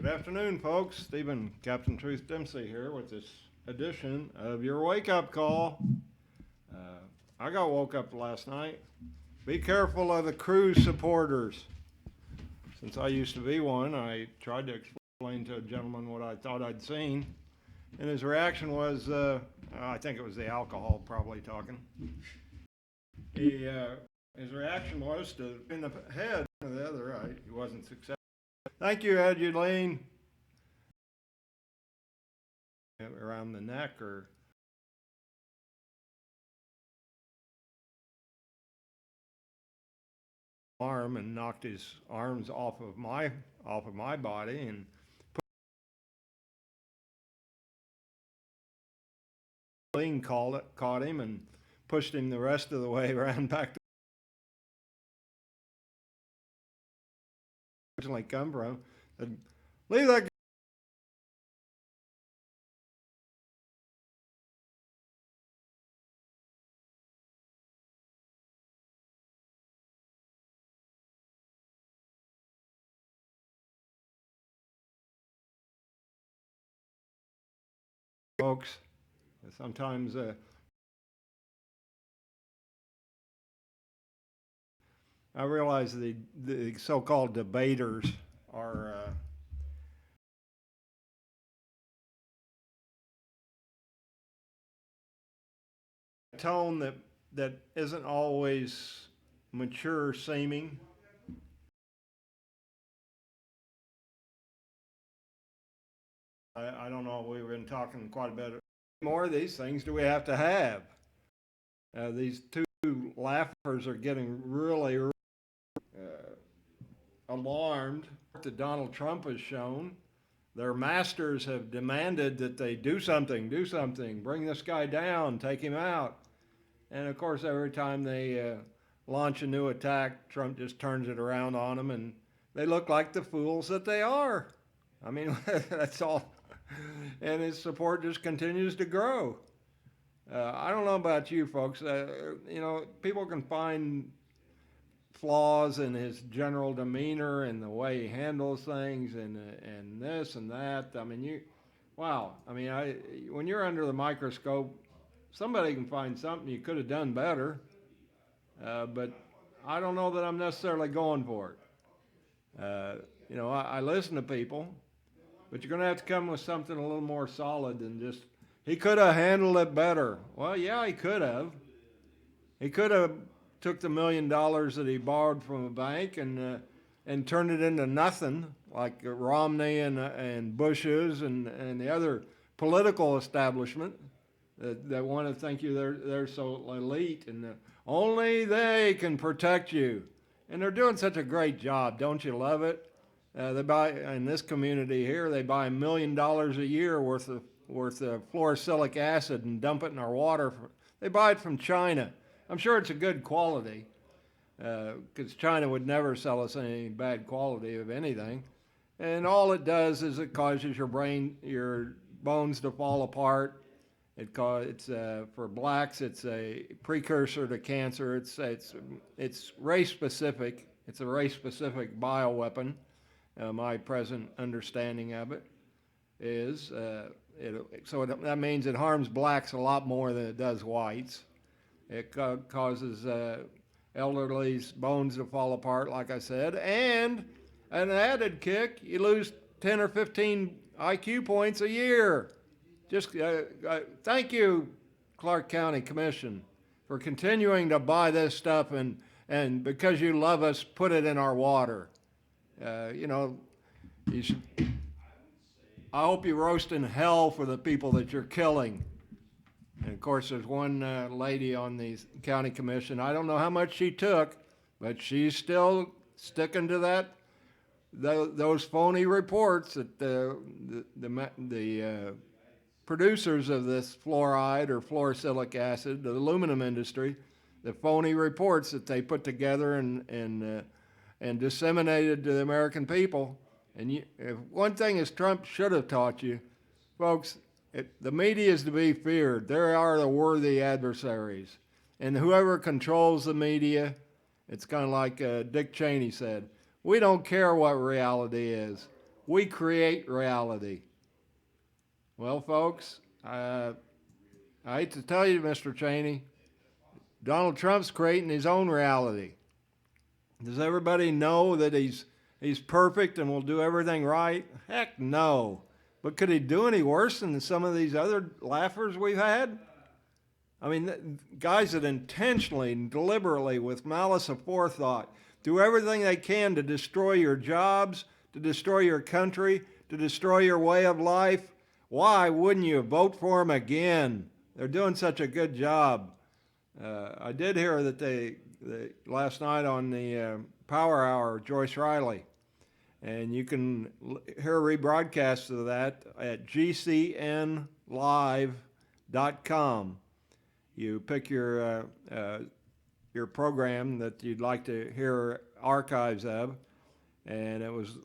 Good afternoon, folks. Stephen, Captain Truth Dempsey here with this edition of your wake-up call. I got woke up last night. Be careful of the cruise supporters. Since I used to be one, I tried to explain to a gentleman what I thought I'd seen, and his reaction was, I think it was the alcohol probably talking. His reaction was to in the head or the other eye. He wasn't successful. Thank you, Aduline. Around the neck or arm and knocked his arms off of my body and Aduline caught him and pushed him the rest of the way around back to originally come from. Said, leave that folks. Sometimes I realize the so-called debaters are a tone that isn't always mature seeming. I don't know, we've been talking quite a bit more of these things do we have to have? These two laughers are getting really alarmed that Donald Trump has shown. Their masters have demanded that they do something, bring this guy down, take him out. And of course, every time they launch a new attack, Trump just turns it around on them, and they look like the fools that they are. I mean, that's all. And his support just continues to grow. I don't know about you folks. You know, people can find flaws in his general demeanor and the way he handles things and this and that. I mean, wow. I mean, when you're under the microscope, somebody can find something you could have done better, but I don't know that I'm necessarily going for it. You know, I listen to people, but you're going to have to come with something a little more solid than just, he could have handled it better. Well, yeah, he could have. He could have took the $1 million that he borrowed from a bank and turned it into nothing, like Romney and Bush's and the other political establishment that want to think they're so elite and only they can protect you. And they're doing such a great job. Don't you love it? They buy in this community here. They buy $1 million a year worth of fluorosilicic acid and dump it in our water. They buy it from China. I'm sure it's a good quality, because China would never sell us any bad quality of anything. And all it does is it causes your bones to fall apart. It's for blacks. It's a precursor to cancer. It's race specific. It's a race specific bioweapon. My present understanding of it is that means it harms blacks a lot more than it does whites. It causes elderly's bones to fall apart, like I said, and an added kick, you lose 10 or 15 IQ points a year. Just thank you, Clark County Commission, for continuing to buy this stuff and because you love us, put it in our water. You know, I hope you roast in hell for the people that you're killing. And of course, there's one lady on the county commission. I don't know how much she took, but she's still sticking to those phony reports that the producers of this fluoride or fluorosilicic acid, the aluminum industry, the phony reports that they put together and disseminated to the American people. And if one thing is Trump should have taught you, folks, the media is to be feared. They are the worthy adversaries. And whoever controls the media, it's kind of like Dick Cheney said, we don't care what reality is. We create reality. Well, folks, I hate to tell you, Mr. Cheney, Donald Trump's creating his own reality. Does everybody know that he's perfect and will do everything right? Heck no. But could he do any worse than some of these other laughers we've had? I mean, guys that intentionally and deliberately, with malice aforethought, do everything they can to destroy your jobs, to destroy your country, to destroy your way of life. Why wouldn't you vote for them again? They're doing such a good job. I did hear that they last night on the Power Hour, Joyce Riley, and you can hear a rebroadcast of that at gcnlive.com. You pick your program that you'd like to hear archives of, and it was,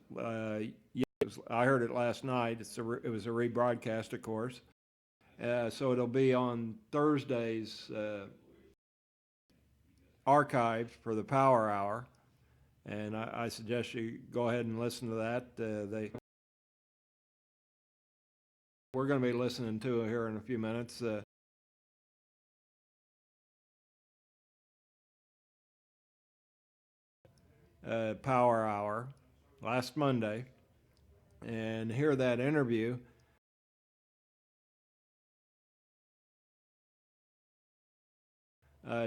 I heard it last night. It was a rebroadcast, of course. So it'll be on Thursday's archive for the Power Hour, and I suggest you go ahead and listen to that. We're going to be listening to it here in a few minutes. Power Hour last Monday, and hear that interview.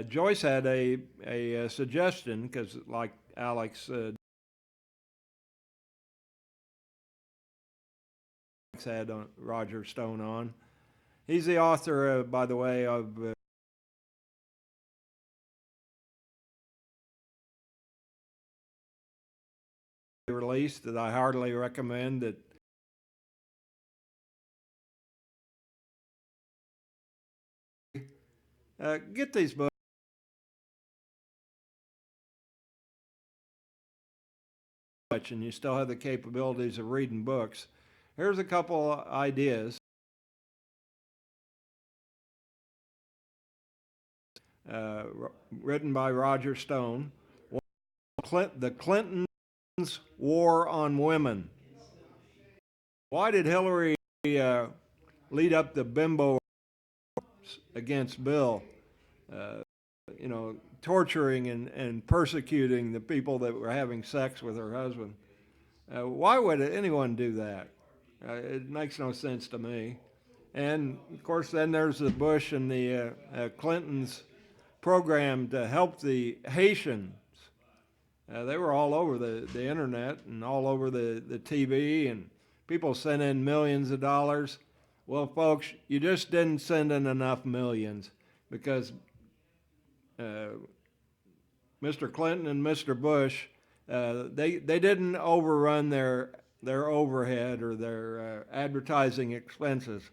Joyce had a suggestion, because like Alex had Roger Stone on. He's the author, by the way, of release that I heartily recommend. That get these books, and you still have the capabilities of reading books. Here's a couple ideas. Written by Roger Stone. The Clintons' War on Women. Why did Hillary lead up the bimbo against Bill? Torturing and persecuting the people that were having sex with her husband. Why would anyone do that? It makes no sense to me. And of course, then there's the Bush and the Clintons program to help the Haitians. They were all over the internet and all over the TV, and people sent in millions of dollars. Well, folks, you just didn't send in enough millions, because Mr. Clinton and Mr. Bush, they didn't overrun their overhead or their advertising expenses.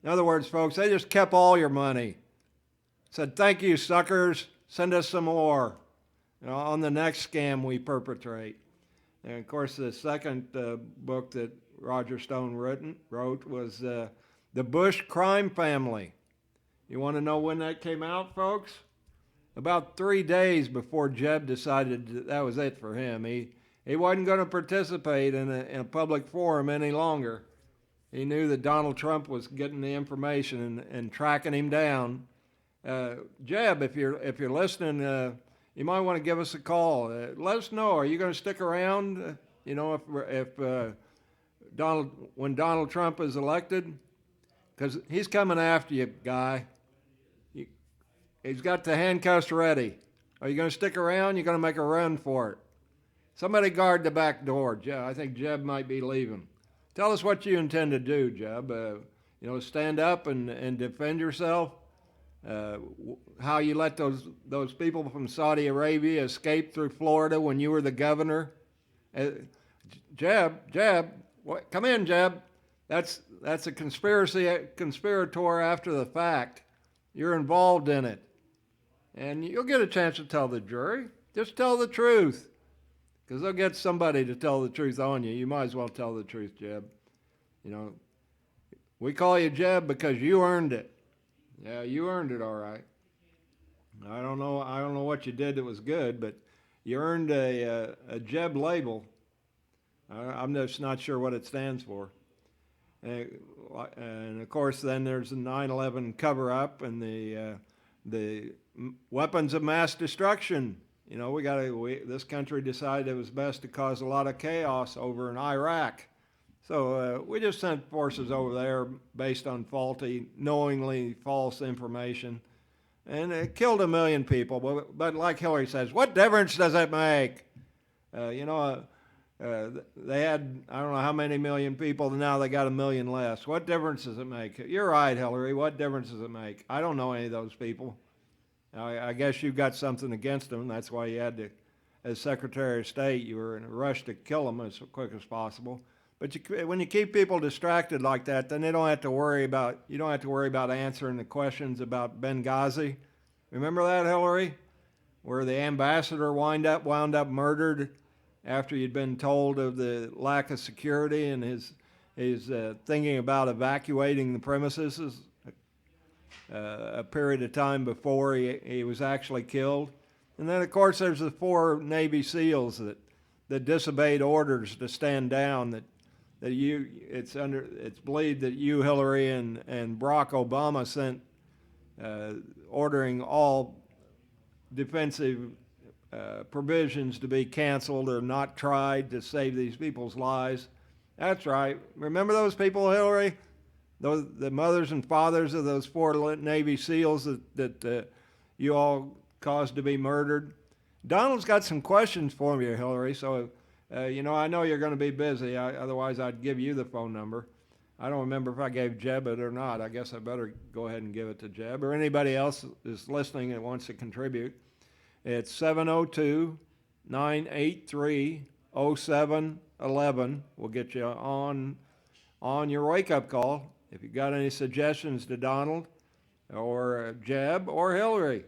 In other words, folks, they just kept all your money. Said, thank you, suckers. Send us some more on the next scam we perpetrate. And of course, the second book that Roger Stone wrote was The Bush Crime Family. You want to know when that came out, folks? About 3 days before Jeb decided that was it for him. He wasn't going to participate in a public forum any longer. He knew that Donald Trump was getting the information and tracking him down. Jeb, if you're listening, you might want to give us a call. Let us know. Are you going to stick around? When Donald Trump is elected, because he's coming after you, guy. He's got the handcuffs ready. Are you going to stick around? You're going to make a run for it. Somebody guard the back door. I think Jeb might be leaving. Tell us what you intend to do, Jeb. Stand up and defend yourself. How you let those people from Saudi Arabia escape through Florida when you were the governor. Jeb, come in, Jeb. That's a conspirator after the fact. You're involved in it. And you'll get a chance to tell the jury. Just tell the truth, because they'll get somebody to tell the truth on you. You might as well tell the truth, Jeb. We call you Jeb because you earned it. Yeah, you earned it, all right. I don't know what you did that was good, but you earned a Jeb label. I'm just not sure what it stands for. And of course, then there's the 9/11 cover-up and the weapons of mass destruction. You know, this country decided it was best to cause a lot of chaos over in Iraq. So we just sent forces over there based on knowingly false information, and it killed 1 million people. But like Hillary says, what difference does it make? You know, they had, I don't know how many million people, now they got 1 million less. What difference does it make? You're right, Hillary. What difference does it make? I don't know any of those people. I guess you got something against them. That's why you had to, as Secretary of State, you were in a rush to kill them as quick as possible. But when you keep people distracted like that, then you don't have to worry about answering the questions about Benghazi. Remember that, Hillary? Where the ambassador wound up murdered after he'd been told of the lack of security, and his thinking about evacuating the premises a period of time before he was actually killed. And then, of course, there's the 4 Navy SEALs that disobeyed orders to stand down. It's believed that you, Hillary, and Barack Obama sent ordering all defensive provisions to be canceled or not tried to save these people's lives. That's right. Remember those people, Hillary? The mothers and fathers of those 4 Navy SEALs that you all caused to be murdered? Donald's got some questions for you, Hillary, so you know, I know you're going to be busy. Otherwise, I'd give you the phone number. I don't remember if I gave Jeb it or not. I guess I better go ahead and give it to Jeb, or anybody else is listening that wants to contribute. It's 702-983-0711. We'll get you on your wake-up call if you've got any suggestions to Donald or Jeb or Hillary.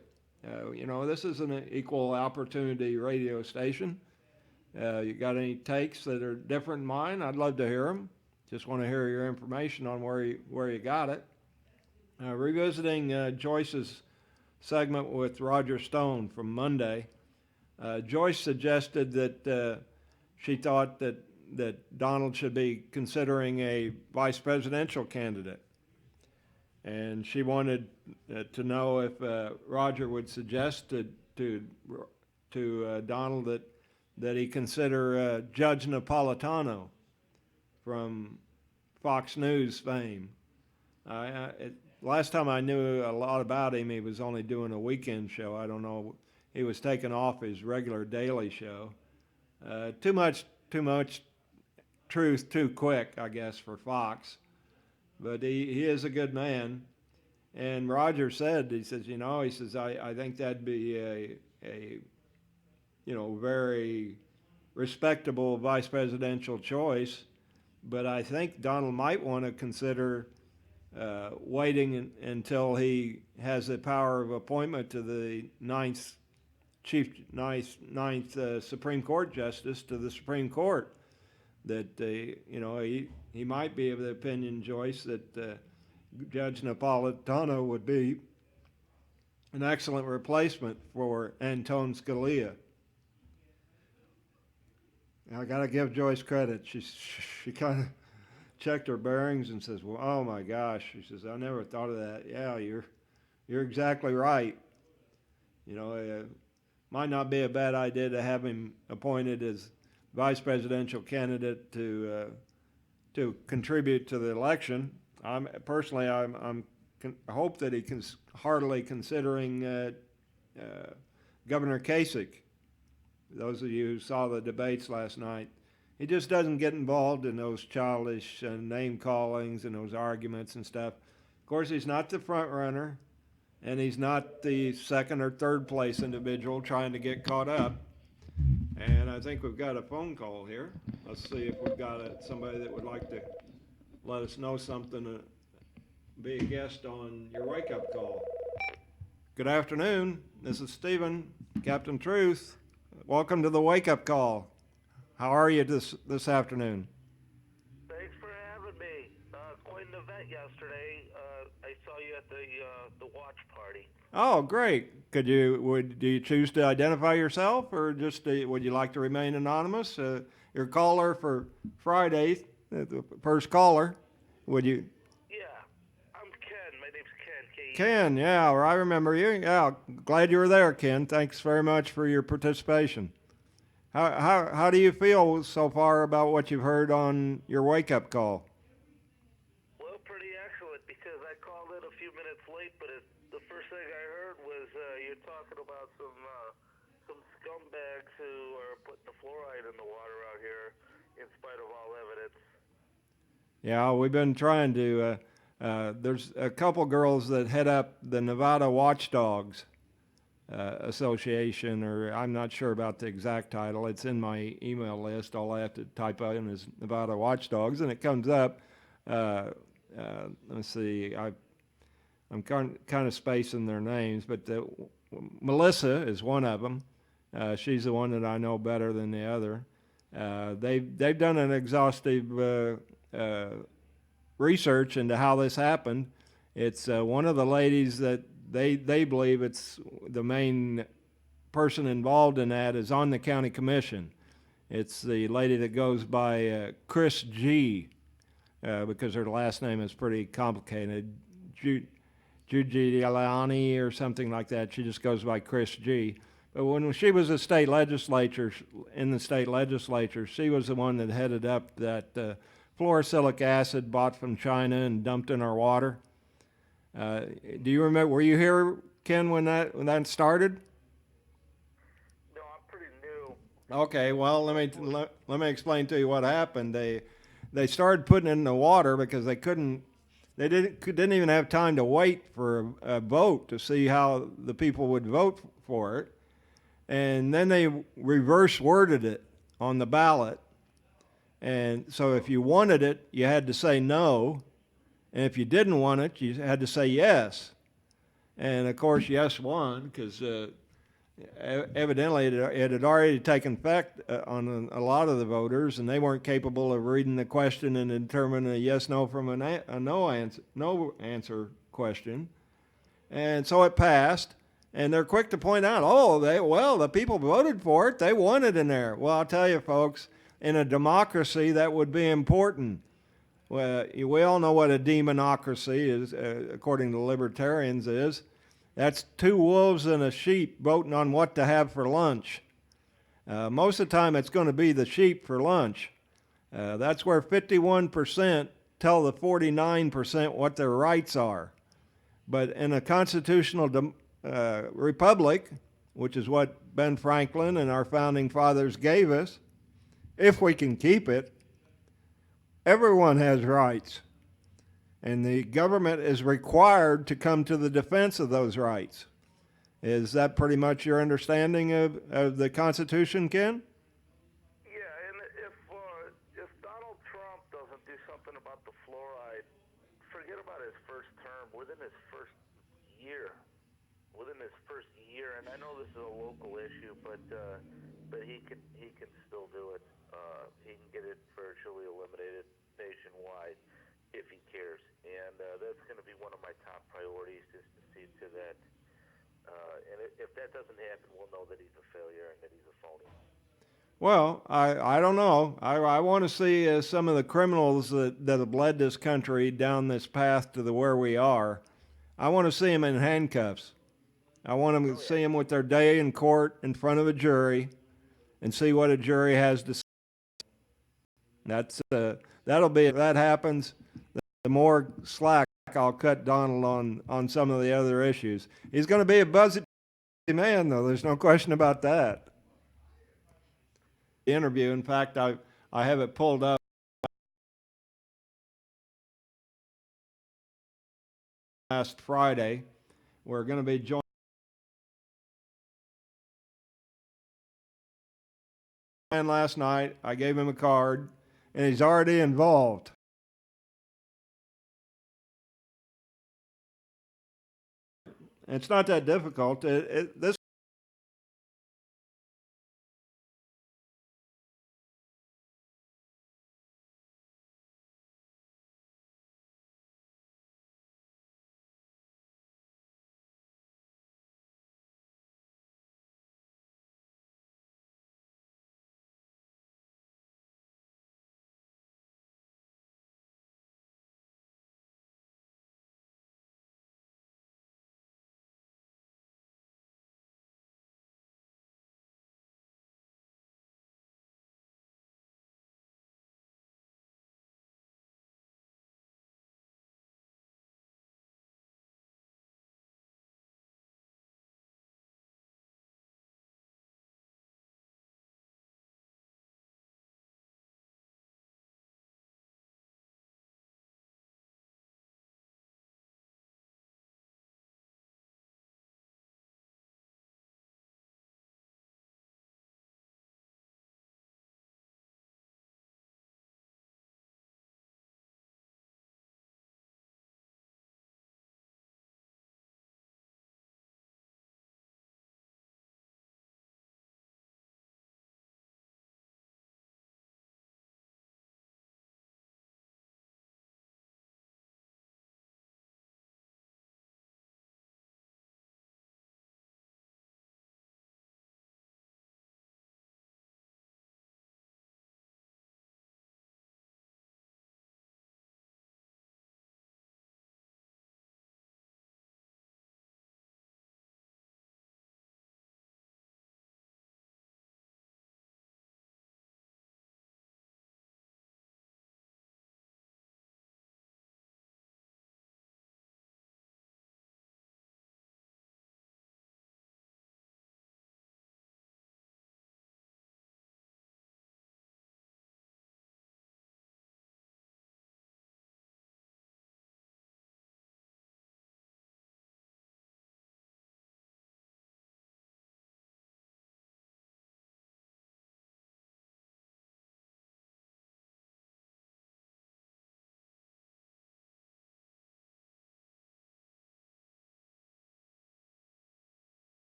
You know, this is an equal opportunity radio station. You got any takes that are different than mine? I'd love to hear them. Just want to hear your information on where you got it. Revisiting Joyce's segment with Roger Stone from Monday, Joyce suggested that she thought that Donald should be considering a vice presidential candidate. And she wanted to know if Roger would suggest to Donald that he consider Judge Napolitano from Fox News fame. Last time I knew a lot about him, he was only doing a weekend show. I don't know. He was taking off his regular daily show. Too much truth too quick, I guess, for Fox. But he is a good man. And Roger said, he says, I think that'd be a very respectable vice presidential choice. But I think Donald might want to consider waiting until he has the power of appointment to the ninth Supreme Court justice to the Supreme Court. That he might be of the opinion, Joyce, that Judge Napolitano would be an excellent replacement for Antonin Scalia. I got to give Joyce credit. She kind of checked her bearings and says, "Well, oh my gosh," she says, "I never thought of that." Yeah, you're exactly right. It might not be a bad idea to have him appointed as vice presidential candidate to contribute to the election. I hope that he can heartily considering Governor Kasich. Those of you who saw the debates last night, he just doesn't get involved in those childish name callings and those arguments and stuff. Of course, he's not the front runner, and he's not the second or third place individual trying to get caught up. And I think we've got a phone call here. Let's see if we've got somebody that would like to let us know something to be a guest on your wake-up call. Good afternoon. This is Stephen, Captain Truth. Welcome to the wake-up call. How are you this afternoon? Thanks for having me. Quite an event yesterday. I saw you at the watch party. Oh, great. Do you choose to identify yourself, or just would you like to remain anonymous? your caller for Friday, the first caller. Would you? Yeah, I'm Ken. My name's Ken. Ken, yeah, I remember you. Yeah, glad you were there, Ken. Thanks very much for your participation. How do you feel so far about what you've heard on your wake up call? Well, pretty excellent because I called in a few minutes late, but the first thing I heard was you're talking about some scumbags who are putting the fluoride in the water out here in spite of all evidence. Yeah, we've been trying to. There's a couple girls that head up the Nevada Watchdogs Association, or I'm not sure about the exact title. It's in my email list. All I have to type in is Nevada Watchdogs, and it comes up. Let's see. I'm kind of spacing their names, but Melissa is one of them. She's the one that I know better than the other. They've done an exhaustive research into how this happened. It's one of the ladies that they believe it's the main person involved in that is on the county commission. It's the lady that goes by Chris G. Because her last name is pretty complicated. Giuliani or something like that. She just goes by Chris G. But when she was in the state legislature, she was the one that headed up that fluorosilicic acid bought from China and dumped in our water. Do you remember? Were you here, Ken, when that started? No, I'm pretty new. Okay, well let me explain to you what happened. They started putting it in the water because they didn't even have time to wait for a vote to see how the people would vote for it, and then they reverse worded it on the ballot. And so if you wanted it, you had to say no, and if you didn't want it, you had to say yes. And of course, yes won because evidently it had already taken effect on a lot of the voters, and they weren't capable of reading the question and determining a yes no from a no answer question. And so it passed, and they're quick to point out, the people voted for it, they want it in there. Well, I'll tell you, folks, in a democracy that would be important. Well, we all know what a democracy is, according to libertarians, is. That's two wolves and a sheep voting on what to have for lunch. Most of the time, it's going to be the sheep for lunch. That's where 51% tell the 49% what their rights are. But in a constitutional republic, which is what Ben Franklin and our founding fathers gave us, if we can keep it, everyone has rights. And the government is required to come to the defense of those rights. Is that pretty much your understanding of the Constitution, Ken? Yeah, and if Donald Trump doesn't do something about the fluoride, forget about his first term. Within his first year, and I know this is a local issue, but he can still do it. He can get it virtually eliminated nationwide if he cares, and that's going to be one of my top priorities, is to see to that. And if that doesn't happen, we'll know that he's a failure and that he's a phony. Well, I don't know. I want to see some of the criminals that have led this country down this path to where we are. I want to see them in handcuffs. I want them to see them with their day in court in front of a jury and see what a jury has to say. That'll be, if that happens, the more slack I'll cut Donald on some of the other issues. He's going to be a buzzy man, though. There's no question about that. The interview, in fact, I have it pulled up last Friday. We're going to be joined last night. I gave him a card, and he's already involved. It's not that difficult. This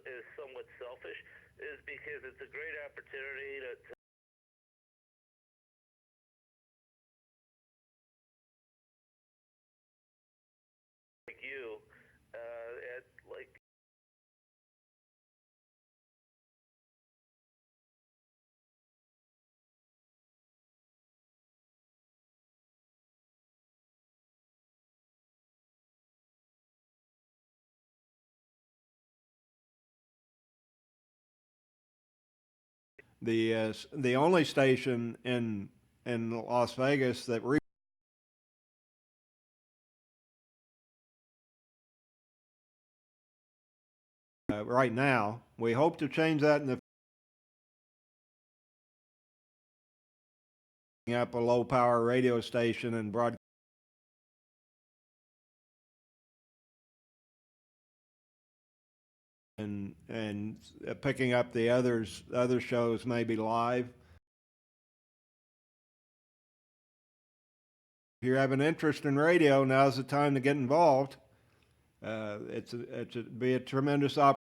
is somewhat selfish, is because it's a great opportunity to like you, at like The only station in Las Vegas that right now. We hope to change that in the up a low power radio station and broadcast and picking up the other shows maybe live. If you have an interest in radio, now's the time to get involved. It'd be a tremendous opportunity.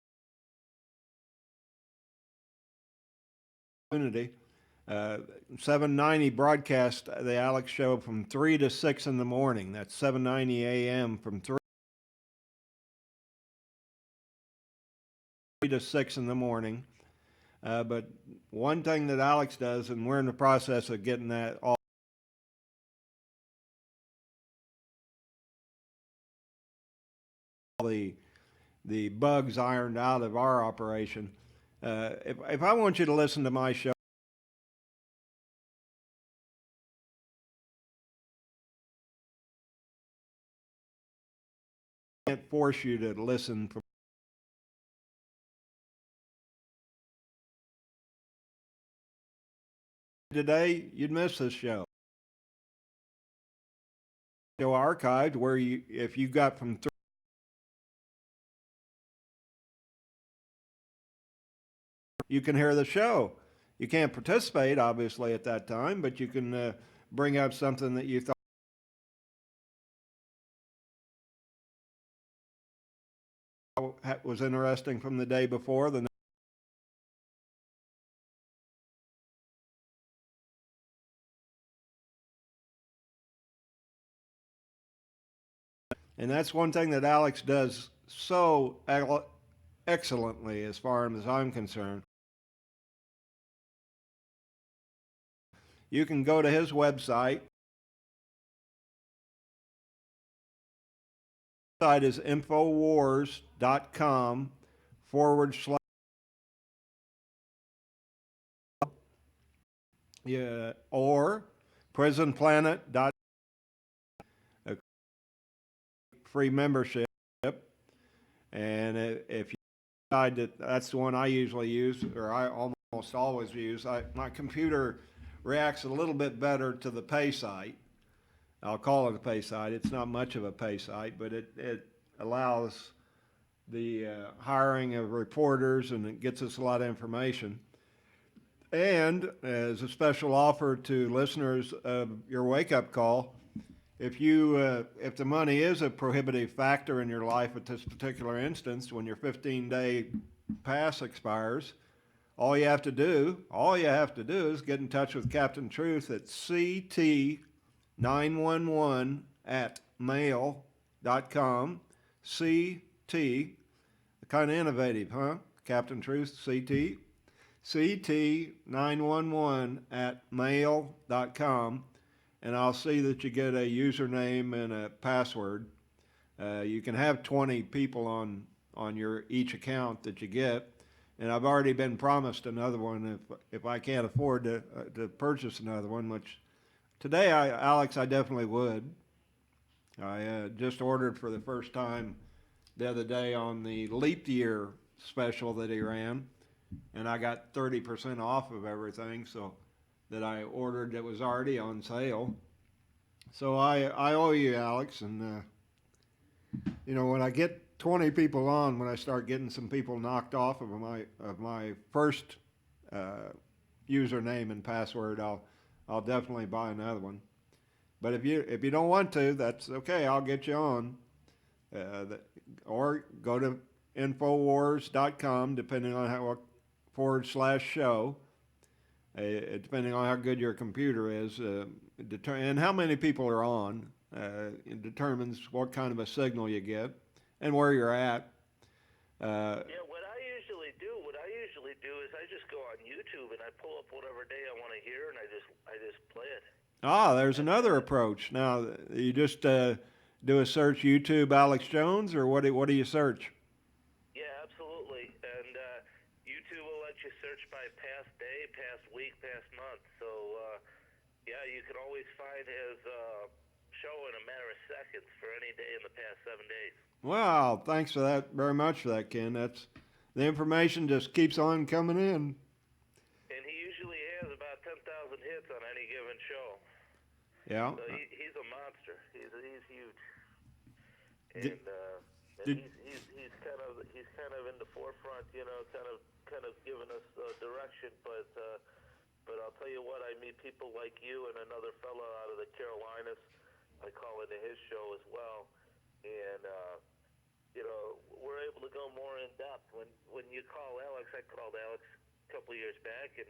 790 broadcast the Alex Show from 3 to 6 in the morning. That's 790 a.m. from 3 to 6 in the morning. But one thing that Alex does, and we're in the process of getting that all the bugs ironed out of our operation. If I want you to listen to my show, I can't force you to listen from today, you'd miss this show. Show archived where you, if you got from you can hear the show. You can't participate, obviously, at that time, but you can bring up something that you thought was interesting from the day before. And that's one thing that Alex does so excellently, as far as I'm concerned. You can go to his website. The site is infowars.com / yeah, or prisonplanet. Free membership. And if you decide that that's the one I usually use, or I almost always use, my computer reacts a little bit better to the pay site. I'll call it a pay site. It's not much of a pay site, but it allows the hiring of reporters, and it gets us a lot of information. And as a special offer to listeners of your wake-up call, if the money is a prohibitive factor in your life at this particular instance, when your 15-day pass expires, all you have to do is get in touch with Captain Truth at ct911@mail.com. CT, kind of innovative, huh? Captain Truth, CT911@mail.com, and I'll see that you get a username and a password. You can have 20 people on your each account that you get, and I've already been promised another one if I can't afford to purchase another one, which today, Alex, I definitely would. I just ordered for the first time the other day on the leap year special that he ran, and I got 30% off of everything, so that I ordered that was already on sale. So I owe you, Alex, and when I get 20 people on, when I start getting some people knocked off of my first username and password, I'll definitely buy another one. But if you don't want to, that's okay. I'll get you on, or go to Infowars.com, depending on how /show, depending on how good your computer is, and how many people are on. It determines what kind of a signal you get and where you're at. Yeah, what I usually do is I just go on YouTube and I pull up whatever day I want to hear, and I just play it. There's another approach. Now, you just do a search YouTube Alex Jones, or what do you search? Yeah, absolutely. And YouTube will let you search by past day, past week, past month. So yeah, you can always find his show in a matter of seconds for any day in the past 7 days. Wow, thanks for that very much for that, Ken. That's the information just keeps on coming in. And he usually has about 10,000 hits on any given show. Yeah. So he's a monster. He's huge. Did- And he's kind of in the forefront, you know, kind of giving us direction. But I'll tell you what, I meet people like you and another fellow out of the Carolinas. I call into his show as well, and you know, we're able to go more in depth. When you call Alex, I called Alex a couple of years back, and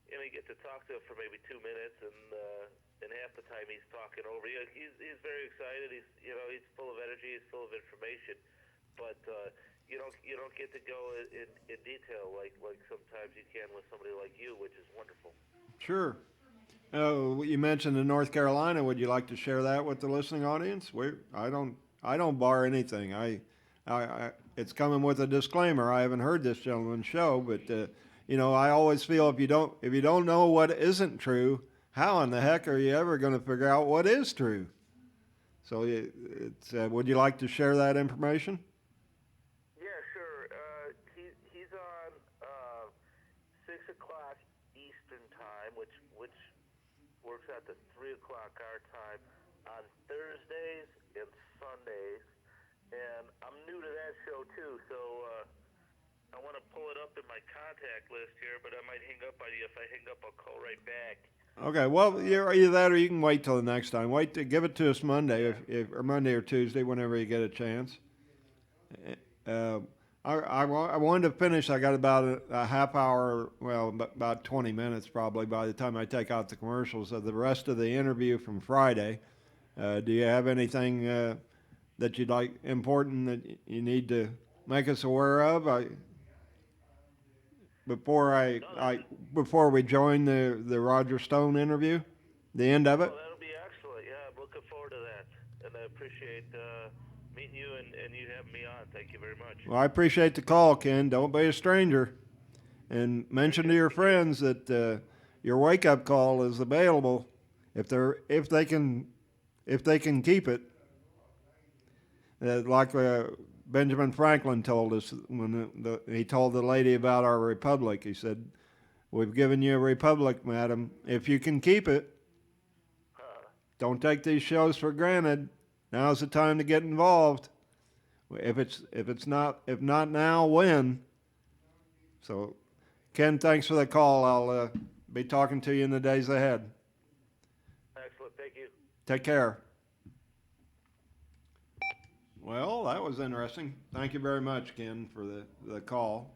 you know, you get to talk to him for maybe 2 minutes, and half the time he's talking over you. He's very excited. He's full of energy. He's full of information, but you don't get to go in detail like sometimes you can with somebody like you, which is wonderful. Sure. Oh, you mentioned in North Carolina. Would you like to share that with the listening audience? I don't bar anything. It's coming with a disclaimer. I haven't heard this gentleman's show, but you know, I always feel if you don't know what isn't true, how in the heck are you ever going to figure out what is true? So, would you like to share that information? Yeah, sure. He's on 6 o'clock Eastern time, which works out to 3 o'clock our time on Thursdays and Sundays. And I'm new to that show too, so I want to pull it up in my contact list here, but I might hang up on you. If I hang up, I'll call right back. Okay. Well, either that or you can wait till the next time. Wait to give it to us Monday, or Monday or Tuesday, whenever you get a chance. I wanted to finish. I got about a half hour, well, about 20 minutes probably by the time I take out the commercials of the rest of the interview from Friday. Do you have anything that you'd like important that you need to make us aware of? Before we join the Roger Stone interview, the end of it. Oh, that'll be excellent. Yeah, I'm looking forward to that, and I appreciate meeting you and you having me on. Thank you very much. Well, I appreciate the call, Ken. Don't be a stranger, and mention to your friends that your wake-up call is available if they can keep it. Like Benjamin Franklin told us when he told the lady about our republic. He said, "We've given you a republic, madam. If you can keep it, don't take these shows for granted. Now's the time to get involved. If not now, when?" So, Ken, thanks for the call. I'll be talking to you in the days ahead. Excellent. Thank you. Take care. Well, that was interesting. Thank you very much, Ken, for the call.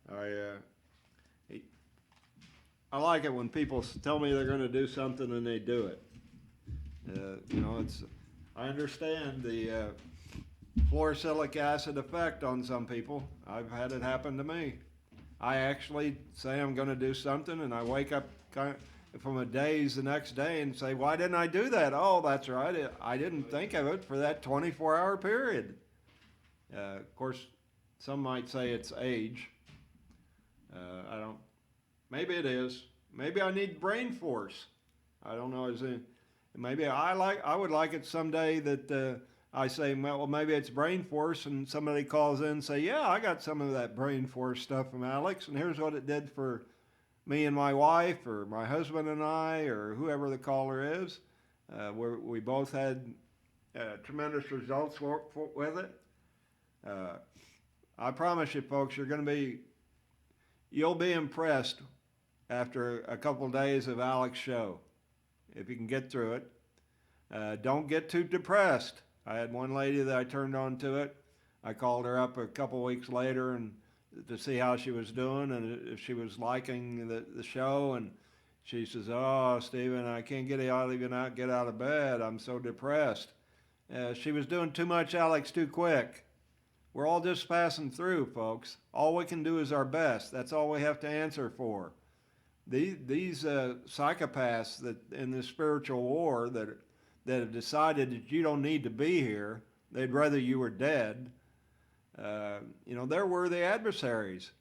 I like it when people tell me they're going to do something and they do it. You know, I understand the fluorosilicic acid effect on some people. I've had it happen to me. I actually say I'm going to do something, and I wake up from a daze the next day and say, "Why didn't I do that?" "Oh, that's right. I didn't think of it for that 24-hour period." Of course, some might say it's age. I don't. Maybe it is. Maybe I need brain force. I don't know. Maybe I would like it someday that I say, well, maybe it's brain force, and somebody calls in and say, "Yeah, I got some of that brain force stuff from Alex, and here's what it did for me and my wife, or my husband and I, or whoever the caller is. We both had tremendous results with it." I promise you, folks, you'll be impressed after a couple days of Alex's show, if you can get through it. Don't get too depressed. I had one lady that I turned on to it. I called her up a couple weeks later and to see how she was doing and if she was liking the show. And she says, "Oh, Stephen, I can't get out of bed. I'm so depressed." She was doing too much Alex too quick. We're all just passing through, folks. All we can do is our best. That's all we have to answer for. These psychopaths that in this spiritual war that have decided that you don't need to be here, they'd rather you were dead. They're worthy adversaries.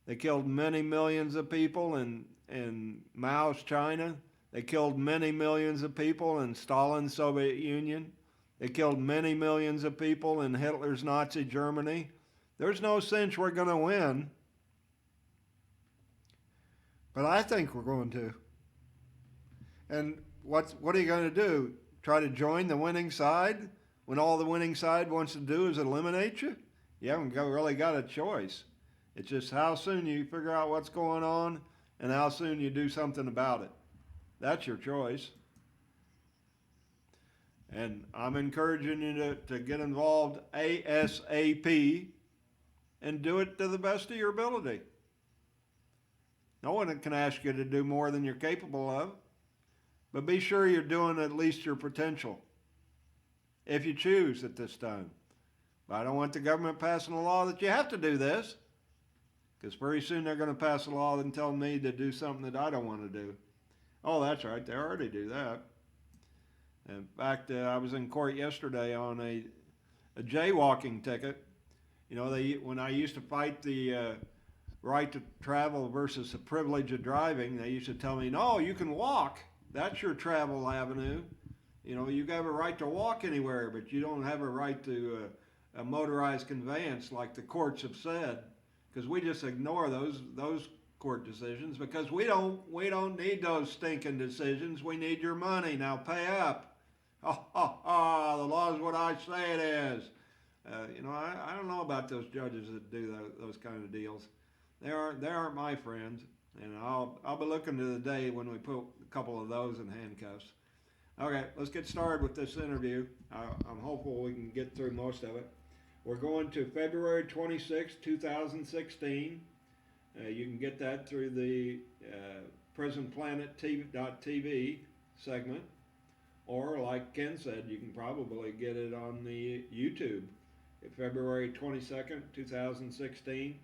They killed many millions of people in Mao's China. They killed many millions of people in Stalin's Soviet Union. They killed many millions of people in Hitler's Nazi Germany. There's no cinch we're going to win. But I think we're going to. And what are you going to do? Try to join the winning side when all the winning side wants to do is eliminate you? You haven't really got a choice. It's just how soon you figure out what's going on and how soon you do something about it. That's your choice. And I'm encouraging you to get involved ASAP and do it to the best of your ability. No one can ask you to do more than you're capable of, but be sure you're doing at least your potential, if you choose at this time. But I don't want the government passing a law that you have to do this, because pretty soon they're going to pass a law and tell me to do something that I don't want to do. Oh, that's right, they already do that. In fact, I was in court yesterday on a jaywalking ticket. When I used to fight the right to travel versus the privilege of driving, they used to tell me, no, you can walk. That's your travel avenue. You have a right to walk anywhere, but you don't have a right to a motorized conveyance like the courts have said, because we just ignore those court decisions because we don't need those stinking decisions. We need your money. Now pay up. The law is what I say it is. I don't know about those judges that do those kind of deals. They aren't my friends, and I'll be looking to the day when we put a couple of those in handcuffs. Okay, let's get started with this interview. I'm hopeful we can get through most of it. We're going to February 26, 2016. You can get that through the PrisonPlanet.tv segment, or like Ken said, you can probably get it on the YouTube. February 22nd, 2016.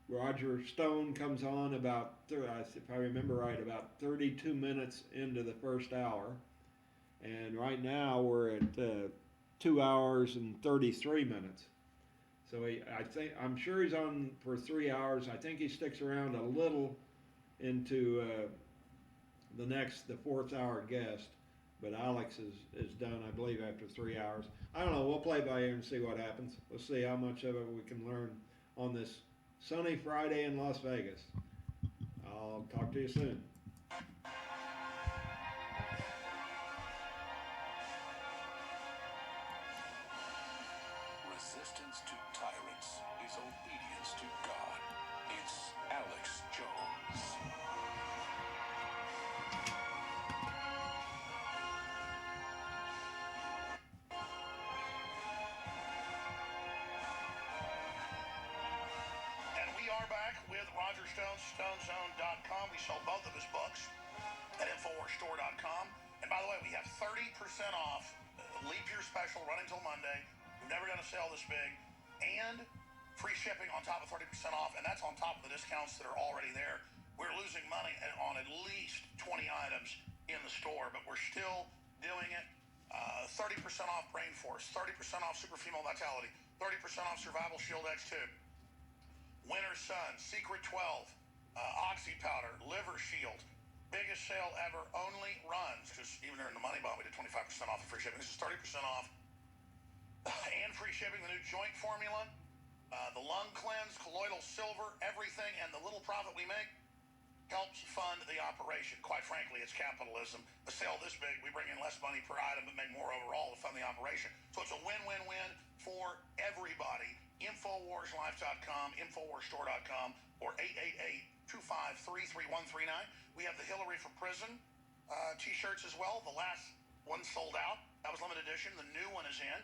Roger Stone comes on about, if I remember right, about 32 minutes into the first hour. And right now we're at 2 hours and 33 minutes. So I'm sure he's on for 3 hours. I think he sticks around a little into the fourth hour guest. But Alex is done, I believe, after 3 hours. I don't know. We'll play by ear and see what happens. We'll see how much of it we can learn on this sunny Friday in Las Vegas. I'll talk to you soon. Resistance to tyrants is obedience to God. It's Alex Jones. We are back with Roger Stone, StoneZone.com. We sold both of his books at InfoWarsStore.com. And by the way, we have 30% off leap year special running till Monday. We've never done a sale this big. And free shipping on top of 30% off. And that's on top of the discounts that are already there. We're losing money on at least 20 items in the store, but we're still doing it. 30% off Brain Force, 30% off Super Female Vitality, 30% off Survival Shield X2. Winter Sun, Secret 12, Oxy Powder, Liver Shield. Biggest sale ever, only runs, because even during the money bomb, we did 25% off the free shipping. This is 30% off. And free shipping, the new joint formula, the lung cleanse, colloidal silver, everything, and the little profit we make helps fund the operation. Quite frankly, it's capitalism. A sale this big, we bring in less money per item but make more overall to fund the operation. So it's a win-win-win for everybody. InfoWarsLife.com, InfoWarsStore.com, or 888-253-3139. We have the Hillary for Prison t-shirts as well. The last one sold out. That was limited edition. The new one is in.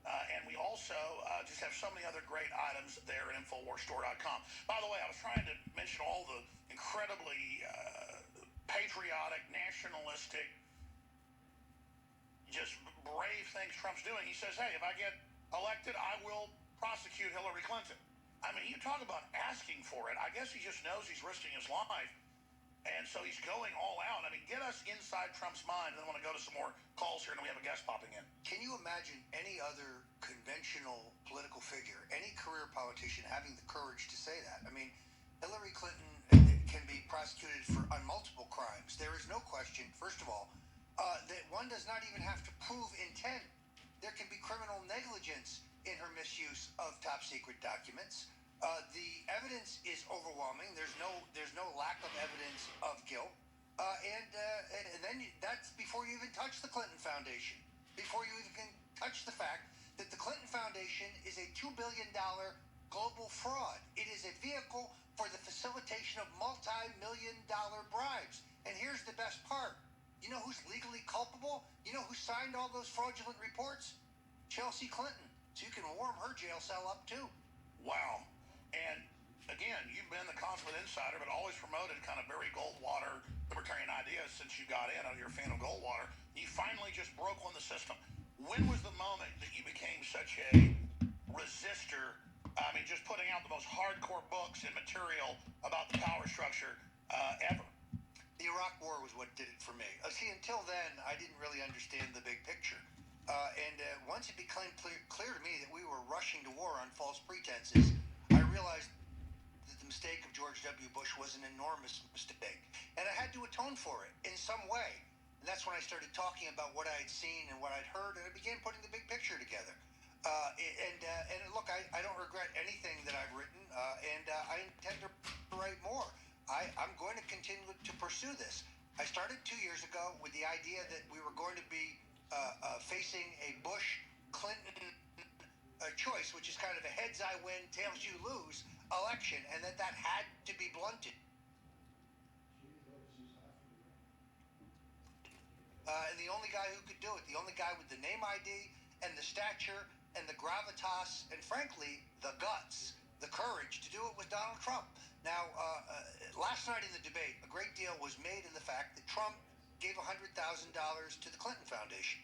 And we also just have so many other great items there at InfoWarsStore.com. By the way, I was trying to mention all the incredibly patriotic, nationalistic, just brave things Trump's doing. He says, hey, if I get elected, I will prosecute Hillary Clinton. I mean, you talk about asking for it. I guess he just knows he's risking his life. And so he's going all out. I mean, get us inside Trump's mind. And then I want to go to some more calls here, and we have a guest popping in. Can you imagine any other conventional political figure, any career politician having the courage to say that? I mean, Hillary Clinton can be prosecuted on multiple crimes. There is no question, first of all, that one does not even have to prove intent. There can be criminal negligence in her misuse of top secret documents. The evidence is overwhelming. There's no lack of evidence of guilt, and then that's before you even touch the Clinton Foundation. Before you even can touch the fact that the Clinton Foundation is a $2 billion global fraud. It is a vehicle for the facilitation of multi-million-dollar bribes. And here's the best part. You know who's legally culpable? You know who signed all those fraudulent reports? Chelsea Clinton. So you can warm her jail cell up too. Wow. And again, you've been the consummate insider, but always promoted kind of very Goldwater libertarian ideas since you got in. I know you're a fan of Goldwater. You finally just broke on the system. When was the moment that you became such a resistor? I mean, just putting out the most hardcore books and material about the power structure ever. The Iraq War was what did it for me. See, until then, I didn't really understand the big picture. And once it became clear to me that we were rushing to war on false pretenses, I realized that the mistake of George W. Bush was an enormous mistake. And I had to atone for it in some way. And that's when I started talking about what I had seen and what I'd heard, and I began putting the big picture together. And look, I don't regret anything that I've written, and I intend to write more. I'm going to continue to pursue this. I started 2 years ago with the idea that we were going to be facing a Bush-Clinton choice, which is kind of a heads I win, tails you lose election, and that had to be blunted. And the only guy who could do it, the only guy with the name ID and the stature and the gravitas and, frankly, the guts, the courage to do it was Donald Trump. Now, last night in the debate, a great deal was made in the fact that Trump gave $100,000 to the Clinton Foundation.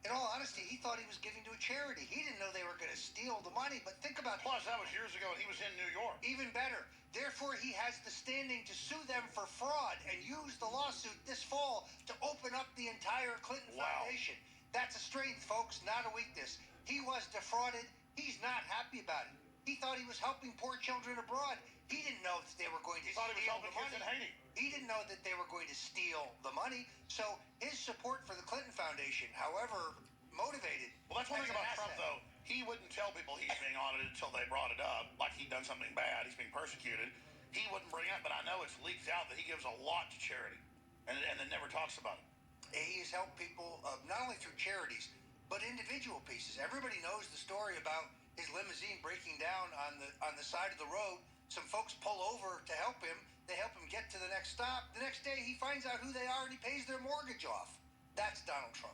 In all honesty, he thought he was giving to a charity. He didn't know they were going to steal the money, but think about it. Plus, that was years ago, and he was in New York. Even better. Therefore, he has the standing to sue them for fraud and use the lawsuit this fall to open up the entire Clinton Foundation. That's a strength, folks, not a weakness. He was defrauded. He's not happy about it. He thought he was helping poor children abroad. He didn't know that they were going to steal the money. He thought he was helping kids in Haiti. He didn't know that they were going to steal the money. So his support for the Clinton Foundation, however motivated. Well, that's one thing about Trump, though. He wouldn't tell people he's being audited until they brought it up, like he'd done something bad. He's being persecuted. He wouldn't bring it up, but I know it's leaked out that he gives a lot to charity and then never talks about it. He has helped people not only through charities, but individual pieces. Everybody knows the story about his limousine breaking down on the side of the road. Some folks pull over to help him. They help him get to the next stop. The next day, he finds out who they are and he pays their mortgage off. That's Donald Trump.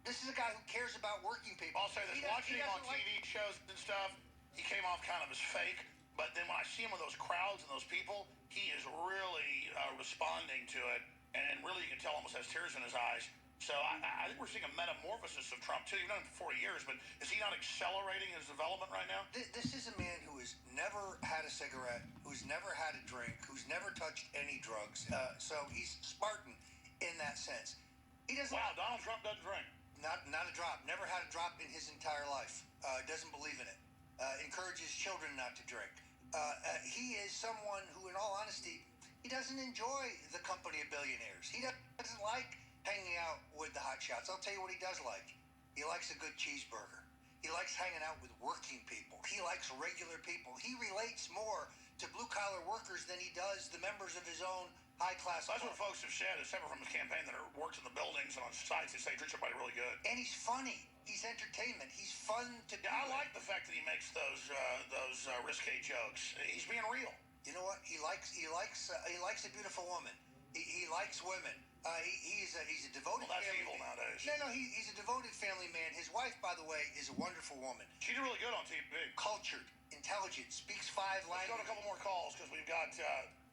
This is a guy who cares about working people. I'll say this, watching him on TV shows and stuff, he came off kind of as fake. But then when I see him with those crowds and those people, he is really responding to it. And really, you can tell almost has tears in his eyes. So I think we're seeing a metamorphosis of Trump, too. You've known him for 40 years, but is he not accelerating his development right now? This is a man who has never had a cigarette, who's never had a drink, who's never touched any drugs. So he's Spartan in that sense. He doesn't. Wow, Donald Trump doesn't drink. Not a drop. Never had a drop in his entire life. Doesn't believe in it. Encourages children not to drink. He is someone who, in all honesty, he doesn't enjoy the company of billionaires. He doesn't like hanging out with the hotshots. I'll tell you what he does like. He likes a good cheeseburger. He likes hanging out with working people. He likes regular people. He relates more to blue-collar workers than he does the members of his own high-class. That's what folks have said, separate from his campaign, that works in the buildings and on sites. They say he treats everybody really good. And he's funny. He's entertainment. He's fun to be I with. like the fact that he makes those risque jokes. He's being real. You know what? He likes a beautiful woman. He likes women. He's a devoted Well, that's family evil man. nowadays. No, he's a devoted family man. His wife, by the way, is a wonderful woman. She did really good on TV. Cultured, intelligent, speaks 5 Let's go to a languages. couple more calls because we've got.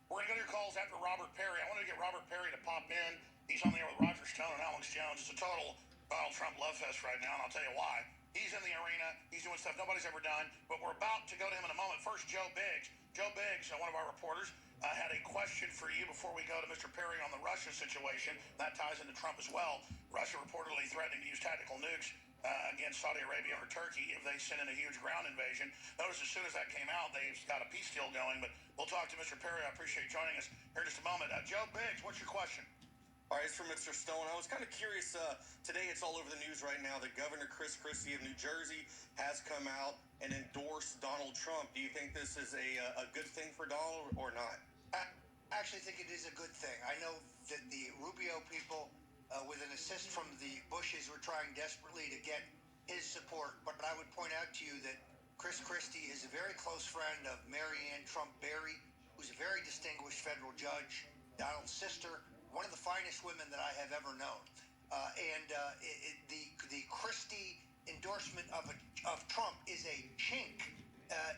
We're going to go to your calls after Robert Perry. I wanted to get Robert Perry to pop in. He's on the air with Roger Stone and Alex Jones. It's a total Donald Trump love fest right now, and I'll tell you why. He's in the arena. He's doing stuff nobody's ever done. But we're about to go to him in a moment. First, Joe Biggs. Joe Biggs, one of our reporters, had a question for you before we go to Mr. Perry on the Russia situation. That ties into Trump as well. Russia reportedly threatening to use tactical nukes against Saudi Arabia or Turkey if they send in a huge ground invasion. Notice as soon as that came out, they've got a peace deal going. But we'll talk to Mr. Perry. I appreciate joining us here in just a moment. Joe Biggs, what's your question? All right, it's from Mr. Stone. I was kind of curious. Today, it's all over the news right now that Governor Chris Christie of New Jersey has come out and endorsed Donald Trump. Do you think this is a good thing for Donald or not? I actually think it is a good thing. I know that the Rubio people, with an assist from the Bushes, were trying desperately to get his support. But I would point out to you that Chris Christie is a very close friend of Marianne Trump Berry, who's a very distinguished federal judge, Donald's sister, one of the finest women that I have ever known. The Christie endorsement of Trump is a chink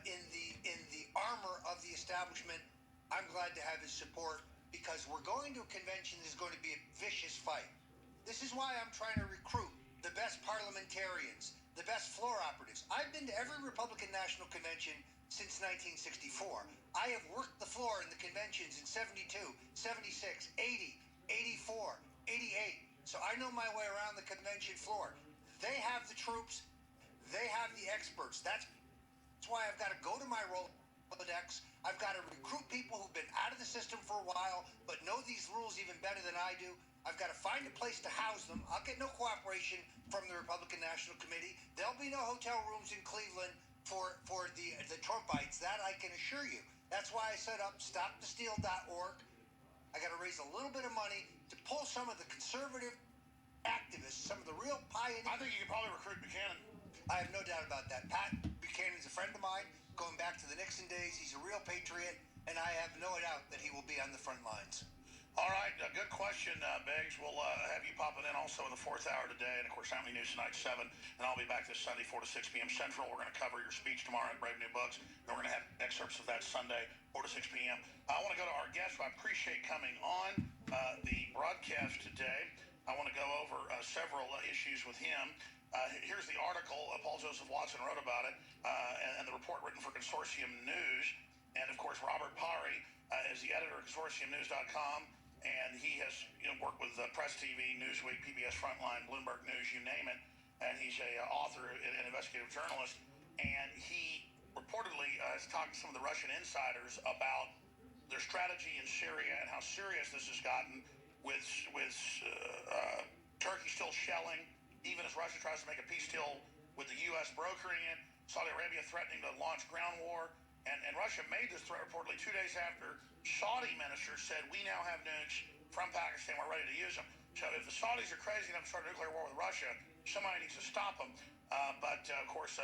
in the armor of the establishment. I'm glad to have his support because we're going to a convention that's going to be a vicious fight. This is why I'm trying to recruit the best parliamentarians, the best floor operatives. I've been to every Republican National Convention since 1964. I have worked the floor in the conventions in 72, 76, 80, 84, 88. So I know my way around the convention floor. They have the troops. They have the experts. That's why I've got to go to my Rolodex. I've got to recruit people who've been out of the system for a while, but know these rules even better than I do. I've got to find a place to house them. I'll get no cooperation from the Republican National Committee. There'll be no hotel rooms in Cleveland for the Trumpites. That I can assure you. That's why I set up stopthesteal.org. I got to raise a little bit of money to pull some of the conservative activists, some of the real pioneers. I think you could probably recruit Buchanan. I have no doubt about that. Pat Buchanan's a friend of mine, going back to the Nixon days. He's a real patriot, and I have no doubt that he will be on the front lines. All right, good question, Biggs. We'll have you popping in also in the fourth hour today. And, of course, Family News tonight, 7. And I'll be back this Sunday, 4 to 6 p.m. Central. We're going to cover your speech tomorrow at Brave New Books. And we're going to have excerpts of that Sunday, 4 to 6 p.m. I want to go to our guest, who I appreciate coming on the broadcast today. I want to go over several issues with him. Here's the article. Paul Joseph Watson wrote about it, and the report written for Consortium News. And, of course, Robert Parry is the editor of ConsortiumNews.com. And he has worked with Press TV, Newsweek, PBS Frontline, Bloomberg News, you name it. And he's a author and investigative journalist. And he reportedly has talked to some of the Russian insiders about their strategy in Syria and how serious this has gotten with Turkey still shelling, even as Russia tries to make a peace deal with the U.S. brokering it, Saudi Arabia threatening to launch ground war. And Russia made this threat reportedly 2 days after Saudi ministers said, we now have nukes from Pakistan, we're ready to use them. So if the Saudis are crazy enough to start a nuclear war with Russia, somebody needs to stop them. But of course,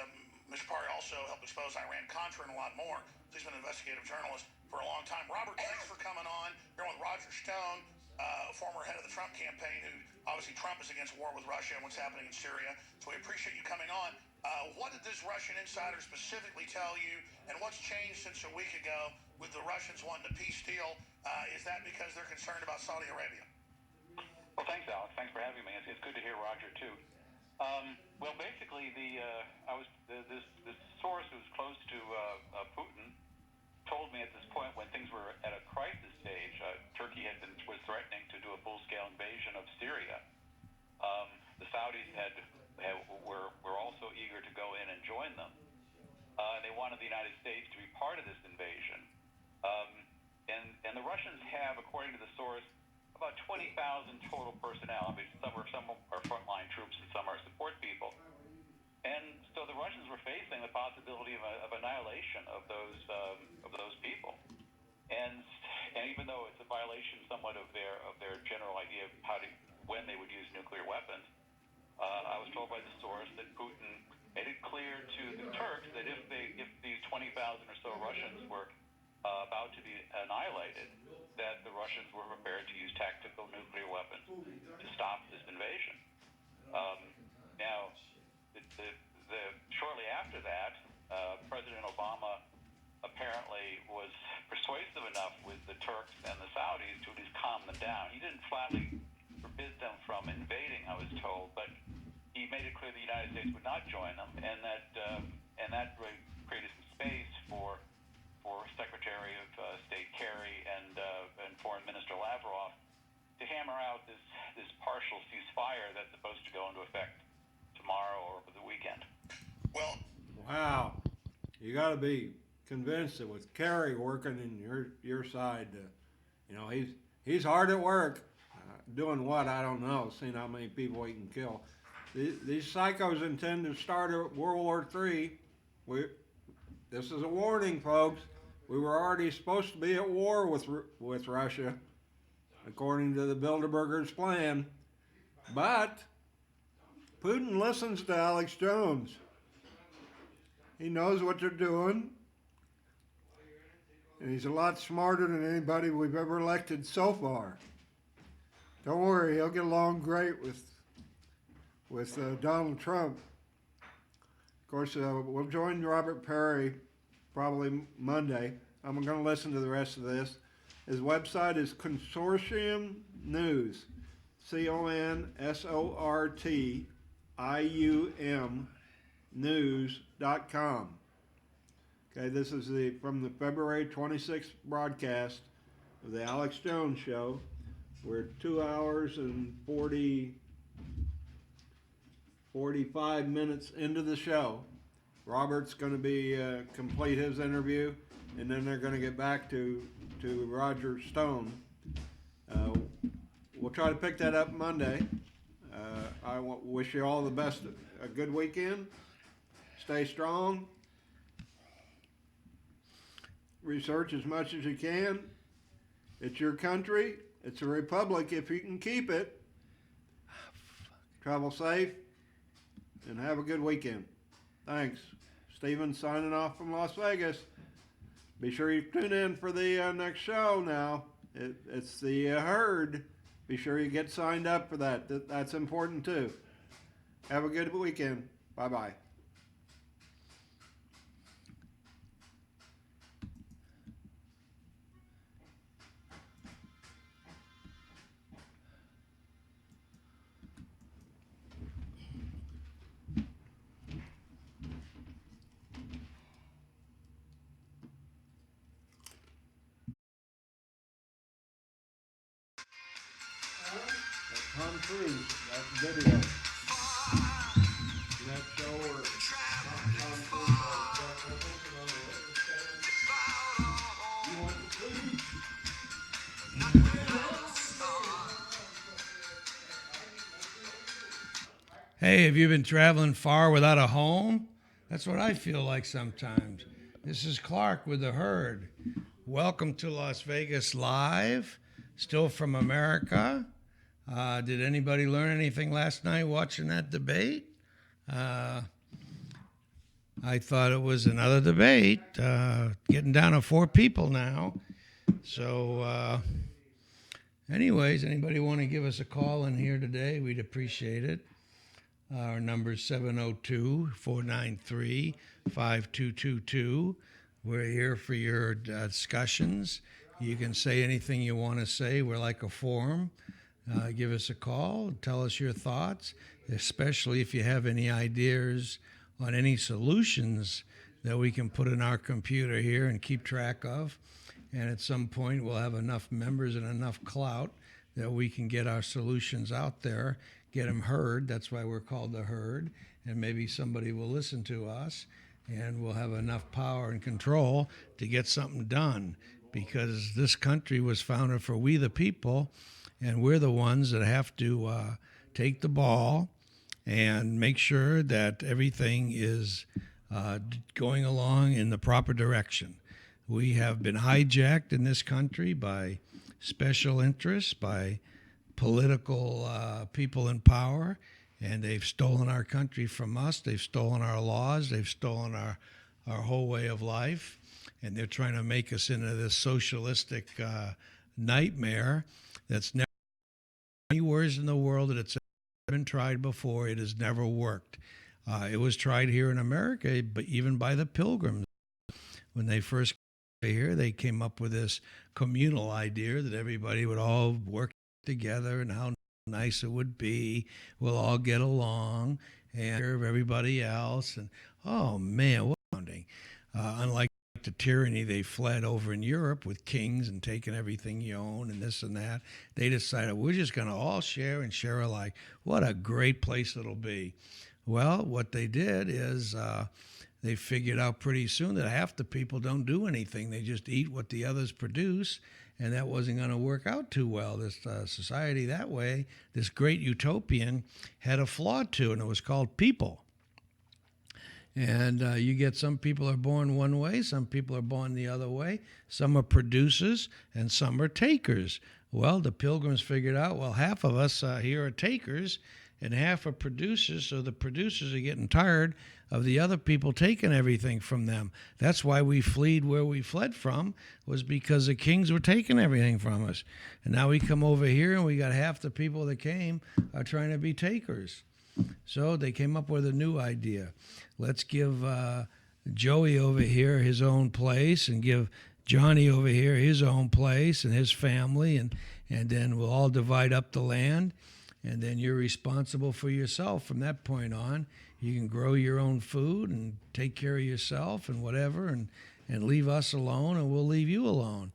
Mr. Parry also helped expose Iran-Contra and a lot more. He's been an investigative journalist for a long time. Robert, thanks for coming on. You're on with Roger Stone, former head of the Trump campaign, who obviously Trump is against war with Russia and what's happening in Syria. So we appreciate you coming on. What did this Russian insider specifically tell you, and what's changed since a week ago with the Russians wanting a peace deal? Is that because they're concerned about Saudi Arabia? Well, thanks, Alex. Thanks for having me. It's good to hear Roger too. Well, basically, this source who's close to Putin told me at this point, when things were at a crisis stage, Turkey was threatening to do a full-scale invasion of Syria. The Saudis were also eager to go in and join them. And they wanted the United States to be part of this invasion. And the Russians have, according to the source, about 20,000 total personnel. I mean, some are frontline troops and some are support people. And so the Russians were facing the possibility of annihilation of those people. And even though it's a violation somewhat of their general idea of when they would use nuclear weapons, I was told by the source that Putin made it clear to the Turks that if these 20,000 or so Russians were about to be annihilated, that the Russians were prepared to use tactical nuclear weapons to stop this invasion. Now, shortly after that, President Obama apparently was persuasive enough with the Turks and the Saudis to at least calm them down. He didn't flatly forbid them from invading, I was told, but he made it clear the United States would not join them, and that really created some space for Secretary of State Kerry and Foreign Minister Lavrov to hammer out this partial ceasefire that's supposed to go into effect tomorrow or over the weekend. Well, Wow. You got to be convinced that with Kerry working in your side, he's hard at work. Doing what, I don't know, seeing how many people he can kill. These psychos intend to start a World War III. This is a warning, folks. We were already supposed to be at war with Russia, according to the Bilderbergers' plan. But Putin listens to Alex Jones. He knows what they're doing. And he's a lot smarter than anybody we've ever elected so far. Don't worry, he'll get along great with Donald Trump. Of course, we'll join Robert Perry probably Monday. I'm going to listen to the rest of this. His website is Consortium News, CONSORTIUM news.com. Okay, this is from the February 26th broadcast of the Alex Jones Show. We're 2 hours and 45 minutes into the show. Robert's going to be complete his interview, and then they're going to get back to Roger Stone. We'll try to pick that up Monday. I wish you all the best, a good weekend. Stay strong. Research as much as you can. It's your country. It's a republic if you can keep it. Travel safe and have a good weekend. Thanks. Steven signing off from Las Vegas. Be sure you tune in for the next show now. It's the herd. Be sure you get signed up for that. That's important too. Have a good weekend. Bye-bye. Tom Cruise, that video. That show where Tom Cruise you want to please? Hey, have you been traveling far without a home? That's what I feel like sometimes. This is Clark with the Herd. Welcome to Las Vegas Live, still from America. Did anybody learn anything last night watching that debate? I thought it was another debate, getting down to 4 people now. So, anyways, anybody want to give us a call in here today? We'd appreciate it. Our number is 702-493-5222. We're here for your discussions. You can say anything you want to say. We're like a forum. Give us a call. Tell us your thoughts, especially if you have any ideas on any solutions that we can put in our computer here and keep track of. And at some point, we'll have enough members and enough clout that we can get our solutions out there, get them heard. That's why we're called the Herd. And maybe somebody will listen to us, and we'll have enough power and control to get something done. Because this country was founded for we the people, and we're the ones that have to take the ball and make sure that everything is going along in the proper direction. We have been hijacked in this country by special interests, by political people in power, and they've stolen our country from us. They've stolen our laws. They've stolen our whole way of life, and they're trying to make us into this socialistic nightmare that's never anywhere in the world that it's been tried before. It has never worked. It was tried here in America, but even by the Pilgrims. When they first came here, they came up with this communal idea that everybody would all work together and how nice it would be. We'll all get along and serve everybody else. And oh man, what founding. Unlike the tyranny they fled over in Europe with kings and taking everything you own and this and that, they decided we're just going to all share and share alike. What a great place it'll be. Well, what they did is they figured out pretty soon that half the people don't do anything. They just eat what the others produce, and that wasn't going to work out too well. This society that way, this great utopian, had a flaw to it, and it was called people. And you get some people are born one way, some people are born the other way. Some are producers, and some are takers. Well, the Pilgrims figured out, well, half of us here are takers, and half are producers, so the producers are getting tired of the other people taking everything from them. That's why we fled where we fled from, was because the kings were taking everything from us. And now we come over here, and we got half the people that came are trying to be takers. So they came up with a new idea. Let's give Joey over here his own place, and give Johnny over here his own place and his family, and then we'll all divide up the land. And then you're responsible for yourself from that point on. You can grow your own food and take care of yourself and whatever, and leave us alone, and we'll leave you alone.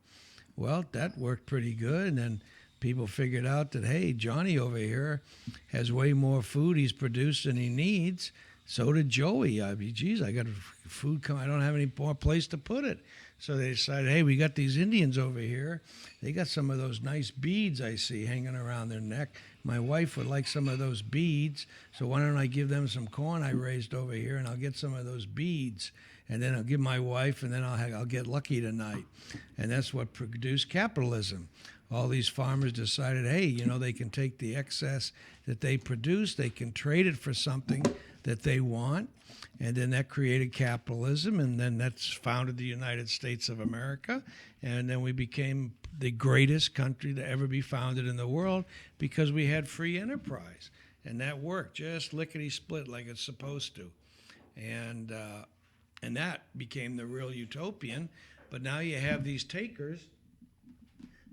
Well, that worked pretty good. And then people figured out that, hey, Johnny over here has way more food he's produced than he needs. So did Joey. I mean, geez, I got food coming. I don't have any more place to put it. So they decided, hey, we got these Indians over here. They got some of those nice beads I see hanging around their neck. My wife would like some of those beads, so why don't I give them some corn I raised over here, and I'll get some of those beads, and then I'll give my wife, and then I'll get lucky tonight. And that's what produced capitalism. All these farmers decided, hey, you know, they can take the excess that they produce, they can trade it for something that they want, and then that created capitalism, and then that's founded the United States of America, and then we became the greatest country to ever be founded in the world because we had free enterprise, and that worked just lickety-split like it's supposed to, and that became the real utopian. But now you have these takers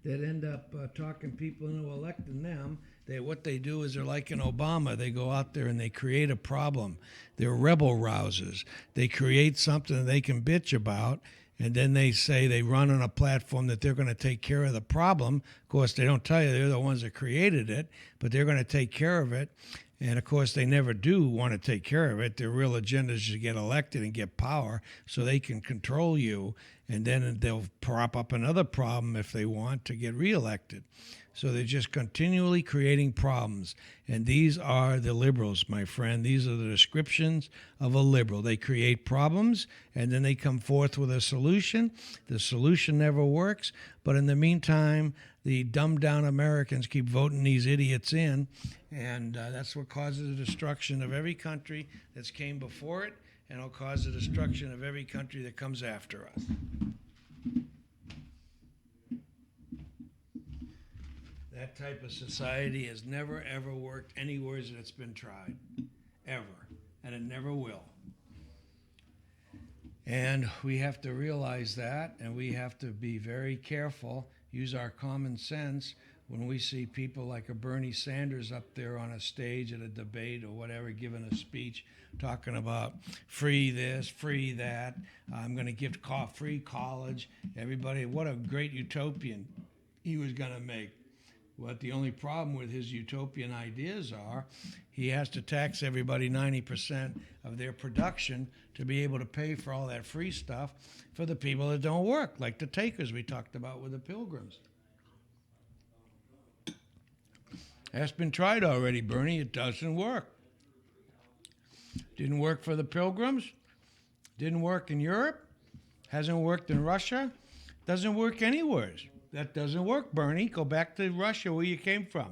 that end up talking people into electing them. What they do is they're like in Obama. They go out there and they create a problem. They're rebel rousers. They create something that they can bitch about, and then they say they run on a platform that they're going to take care of the problem. Of course, they don't tell you they're the ones that created it, but they're going to take care of it. And, of course, they never do want to take care of it. Their real agenda is to get elected and get power so they can control you, and then they'll prop up another problem if they want to get reelected. So they're just continually creating problems. And these are the liberals, my friend. These are the descriptions of a liberal. They create problems, and then they come forth with a solution. The solution never works, but in the meantime, the dumbed-down Americans keep voting these idiots in, and that's what causes the destruction of every country that's came before it, and it'll cause the destruction of every country that comes after us. That type of society has never, ever worked anywhere that it's been tried, ever, and it never will. And we have to realize that, and we have to be very careful, use our common sense when we see people like a Bernie Sanders up there on a stage at a debate or whatever, giving a speech, talking about free this, free that, I'm going to give free college, everybody, what a great utopian he was going to make. What the only problem with his utopian ideas are, he has to tax everybody 90% of their production to be able to pay for all that free stuff for the people that don't work, like the takers we talked about with the Pilgrims. That's been tried already, Bernie. It doesn't work. Didn't work for the Pilgrims. Didn't work in Europe. Hasn't worked in Russia. Doesn't work anywhere. That doesn't work, Bernie. Go back to Russia where you came from.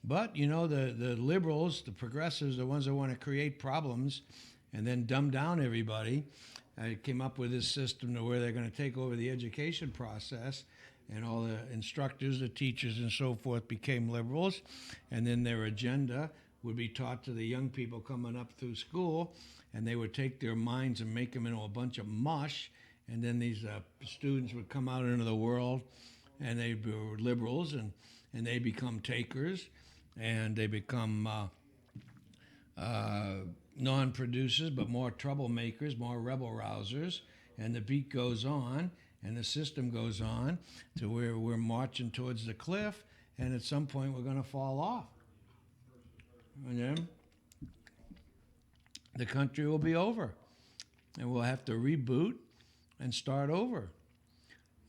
But, you know, the liberals, the progressives, the ones that want to create problems and then dumb down everybody. Came up with this system to where they're going to take over the education process, and all the instructors, the teachers, and so forth became liberals, and then their agenda would be taught to the young people coming up through school, and they would take their minds and make them into a bunch of mush, and then these students would come out into the world, and they were liberals, and they become takers, and they become non-producers, but more troublemakers, more rebel rousers, and the beat goes on, and the system goes on to where we're marching towards the cliff, and at some point we're going to fall off. And then the country will be over, and we'll have to reboot and start over.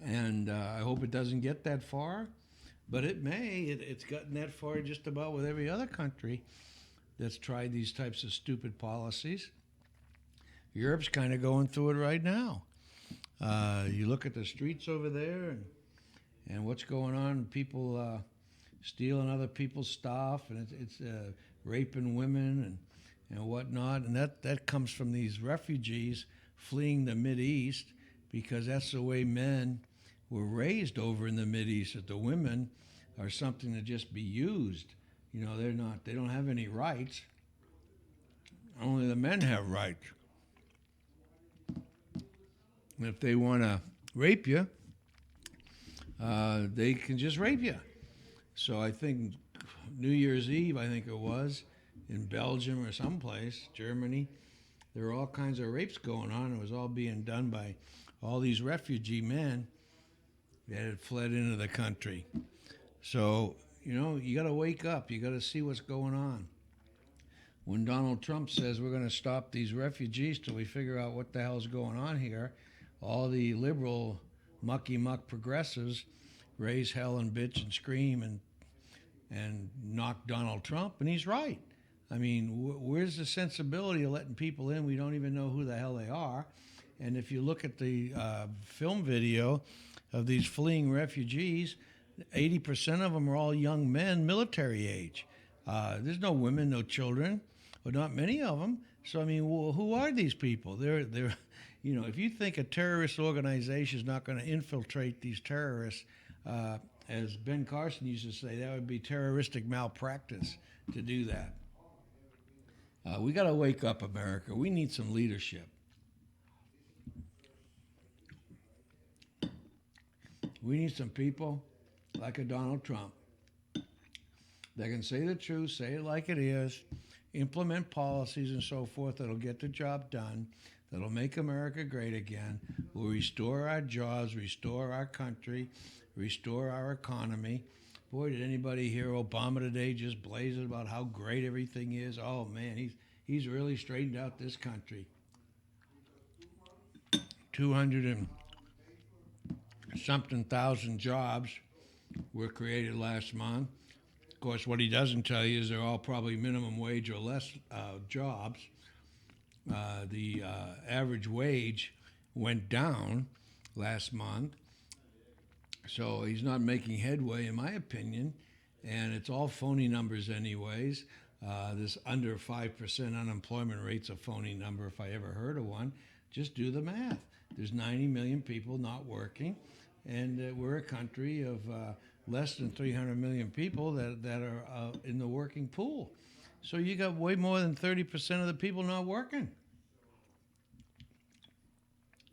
And I hope it doesn't get that far, but it may. It's gotten that far just about with every other country that's tried these types of stupid policies. Europe's kind of going through it right now. You look at the streets over there and what's going on, people stealing other people's stuff, and it's raping women and whatnot, and that comes from these refugees fleeing the Mideast, because that's the way men were raised over in the Mideast, that the women are something to just be used. You know, they don't have any rights. Only the men have rights. And if they want to rape you, they can just rape you. So I think New Year's Eve, I think it was, in Belgium or someplace, Germany, there were all kinds of rapes going on. It was all being done by all these refugee men that had fled into the country. So, you know, you got to wake up. You got to see what's going on. When Donald Trump says we're going to stop these refugees till we figure out what the hell's going on here, all the liberal mucky-muck progressives raise hell and bitch and scream and knock Donald Trump, and he's right. I mean, where's the sensibility of letting people in? We don't even know who the hell they are. And if you look at the film video of these fleeing refugees, 80% of them are all young men, military age. There's no women, no children, or not many of them. So I mean, who are these people? They're, you know, if you think a terrorist organization is not going to infiltrate these terrorists, as Ben Carson used to say, that would be terroristic malpractice to do that. We got to wake up, America. We need some leadership. We need some people like a Donald Trump that can say the truth, say it like it is, implement policies and so forth that'll get the job done, that'll make America great again, will restore our jobs, restore our country, restore our economy. Boy, did anybody hear Obama today just blazing about how great everything is? Oh, man, he's really straightened out this country. 200 and something thousand jobs were created last month. Of course, what he doesn't tell you is they're all probably minimum wage or less jobs. The average wage went down last month. So he's not making headway, in my opinion, and it's all phony numbers anyways. This under 5% unemployment rate's a phony number if I ever heard of one. Just do the math. There's 90 million people not working, and we're a country of less than 300 million people that are in the working pool. So you got way more than 30% of the people not working.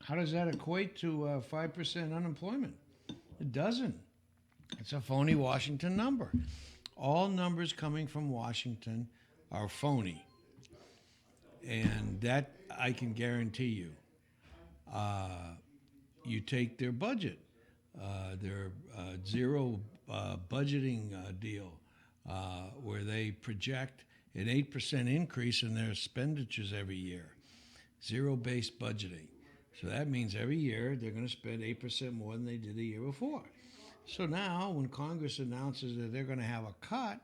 How does that equate to 5% unemployment? It doesn't. It's a phony Washington number. All numbers coming from Washington are phony. And that I can guarantee you. You take their budget, their zero budgeting deal, where they project an 8% increase in their expenditures every year. Zero-based budgeting. So that means every year they're going to spend 8% more than they did the year before. So now when Congress announces that they're going to have a cut,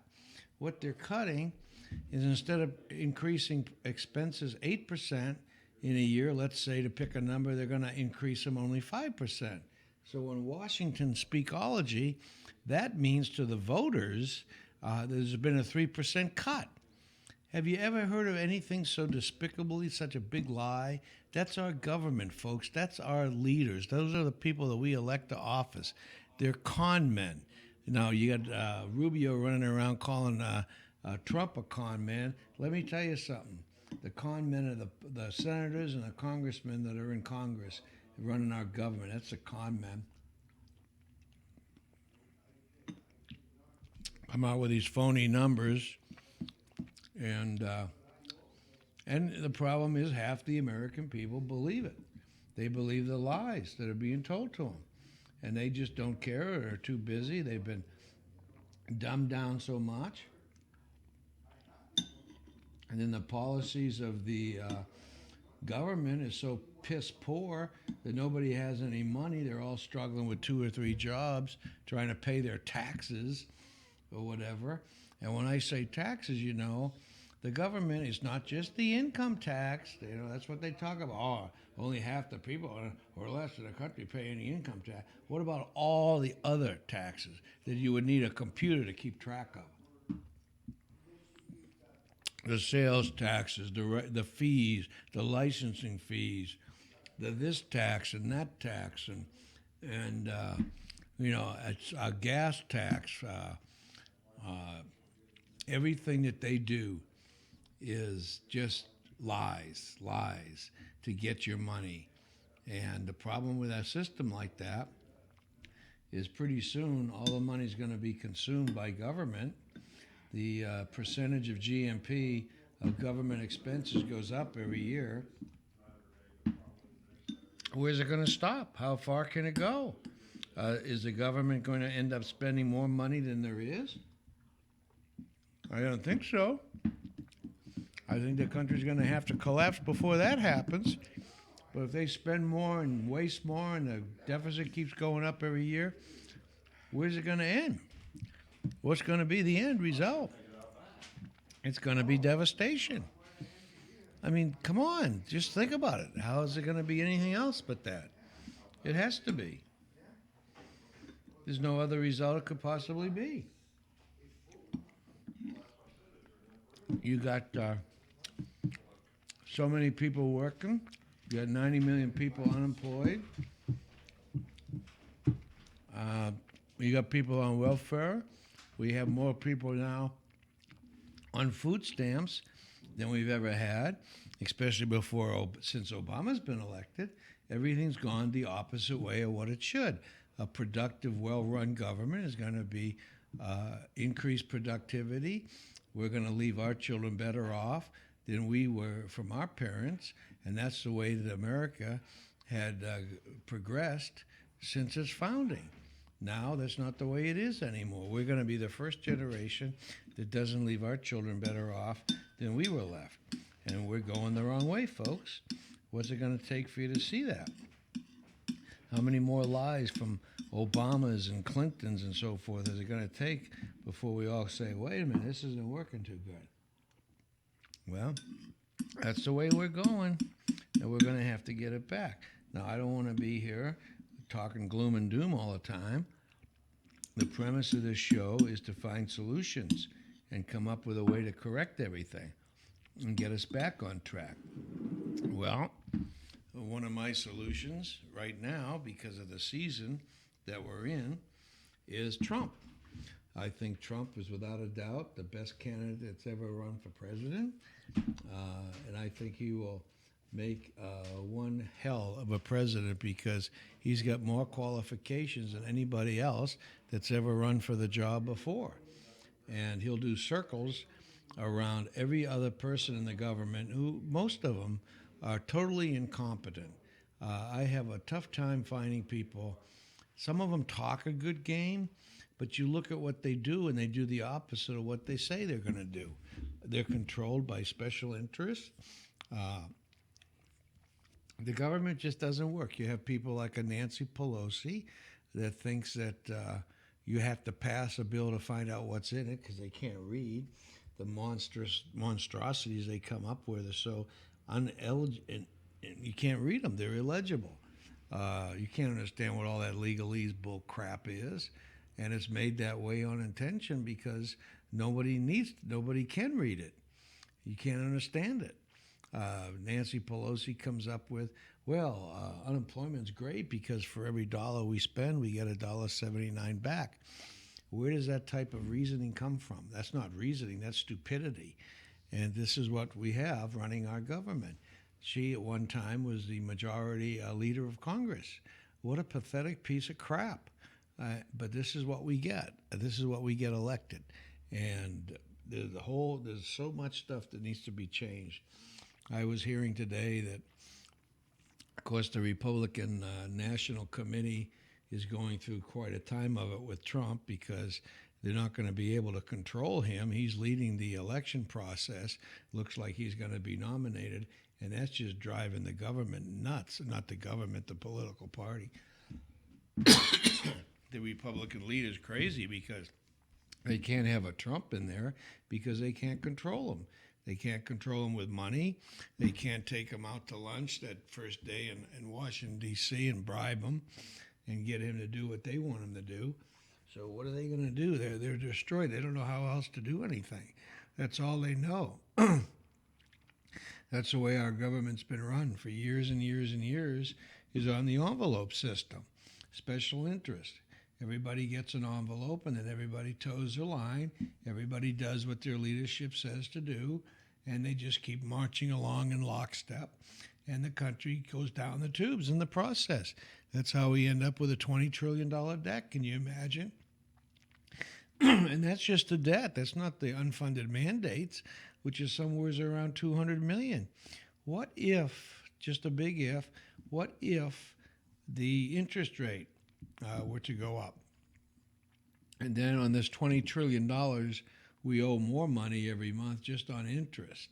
what they're cutting is, instead of increasing expenses 8% in a year, let's say to pick a number, they're going to increase them only 5%. So in Washington speakology, that means to the voters there's been a 3% cut. Have you ever heard of anything so despicably, such a big lie? That's our government, folks. That's our leaders. Those are the people that we elect to office. They're con men. Now, you got Rubio running around calling Trump a con man. Let me tell you something. The con men are the senators and the congressmen that are in Congress running our government. That's a con man. Come out with these phony numbers, and the problem is half the American people believe it. They believe the lies that are being told to them, and they just don't care or are too busy. They've been dumbed down so much, and then the policies of the government is so piss poor that nobody has any money. They're all struggling with 2 or 3 jobs, trying to pay their taxes or whatever. And when I say taxes, the government is not just the income tax. That's what they talk about. Oh, only half the people or less in the country pay any income tax. What about all the other taxes that you would need a computer to keep track of? The sales taxes, the fees, the licensing fees, the this tax and that tax, and it's a gas tax. Everything that they do is just lies to get your money. And the problem with a system like that is pretty soon all the money's going to be consumed by government. The percentage of GNP of government expenses goes up every year. Where's it going to stop? How far can it go? Is the government going to end up spending more money than there is? I don't think so. I think the country's going to have to collapse before that happens. But if they spend more and waste more and the deficit keeps going up every year, where's it going to end? What's going to be the end result? It's going to be devastation. I mean, come on, just think about it. How is it going to be anything else but that? It has to be. There's no other result it could possibly be. You got so many people working. You got 90 million people unemployed. You got people on welfare. We have more people now on food stamps than we've ever had, especially since Obama's been elected. Everything's gone the opposite way of what it should. A productive, well-run government is going to be increased productivity. We're going to leave our children better off than we were from our parents, and that's the way that America had progressed since its founding. Now that's not the way it is anymore. We're going to be the first generation that doesn't leave our children better off than we were left. And we're going the wrong way, folks. What's it going to take for you to see that? How many more lies from Obamas and Clintons and so forth is it going to take before we all say, wait a minute, this isn't working too good? Well, that's the way we're going, and we're going to have to get it back. Now, I don't want to be here talking gloom and doom all the time. The premise of this show is to find solutions and come up with a way to correct everything and get us back on track. Well, one of my solutions right now, because of the season that we're in, is Trump. I think Trump is without a doubt the best candidate that's ever run for president, and I think he will make one hell of a president because he's got more qualifications than anybody else that's ever run for the job before. And he'll do circles around every other person in the government who, most of them, are totally incompetent. I have a tough time finding people. Some of them talk a good game, but you look at what they do and they do the opposite of what they say they're going to do. They're controlled by special interests. The government just doesn't work. You have people like a Nancy Pelosi that thinks that you have to pass a bill to find out what's in it because they can't read. The monstrosities they come up with are so uneligible, and you can't read them. They're illegible. You can't understand what all that legalese bull crap is, and it's made that way on intention because nobody can read it. You can't understand it. Nancy Pelosi comes up with, well, unemployment's great because for every dollar we spend, we get $1.79 back. Where does that type of reasoning come from? That's not reasoning, that's stupidity. And this is what we have running our government. She, at one time, was the majority leader of Congress. What a pathetic piece of crap. But this is what we get. This is what we get elected. And there's so much stuff that needs to be changed. I was hearing today that, of course, the Republican National Committee is going through quite a time of it with Trump because they're not going to be able to control him. He's leading the election process. Looks like he's going to be nominated, and that's just driving the government nuts. Not the government, the political party. The Republican leader's crazy because they can't have a Trump in there because they can't control him. They can't control him with money. They can't take him out to lunch that first day in Washington, D.C. and bribe him and get him to do what they want him to do. So what are they going to do? They're destroyed. They don't know how else to do anything. That's all they know. That's the way our government's been run for years and years and years, is on the envelope system, special interest. Everybody gets an envelope, and then everybody toes their line. Everybody does what their leadership says to do, and they just keep marching along in lockstep, and the country goes down the tubes in the process. That's how we end up with a $20 trillion debt. Can you imagine? And that's just the debt. That's not the unfunded mandates, which is somewhere around $200 million. What if, just a big if, what if the interest rate were to go up? And then on this $20 trillion, we owe more money every month just on interest.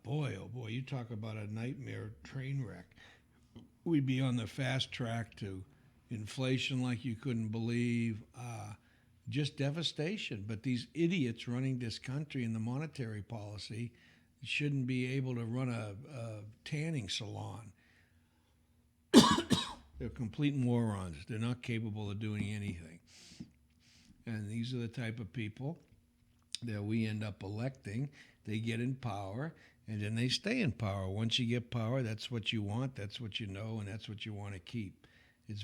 Boy, oh boy, you talk about a nightmare train wreck. We'd be on the fast track to inflation like you couldn't believe, just devastation. But these idiots running this country in the monetary policy shouldn't be able to run a tanning salon. They're complete morons. They're not capable of doing anything. And these are the type of people that we end up electing. They get in power, and then they stay in power. Once you get power, that's what you want, that's what you know, and that's what you want to keep. It's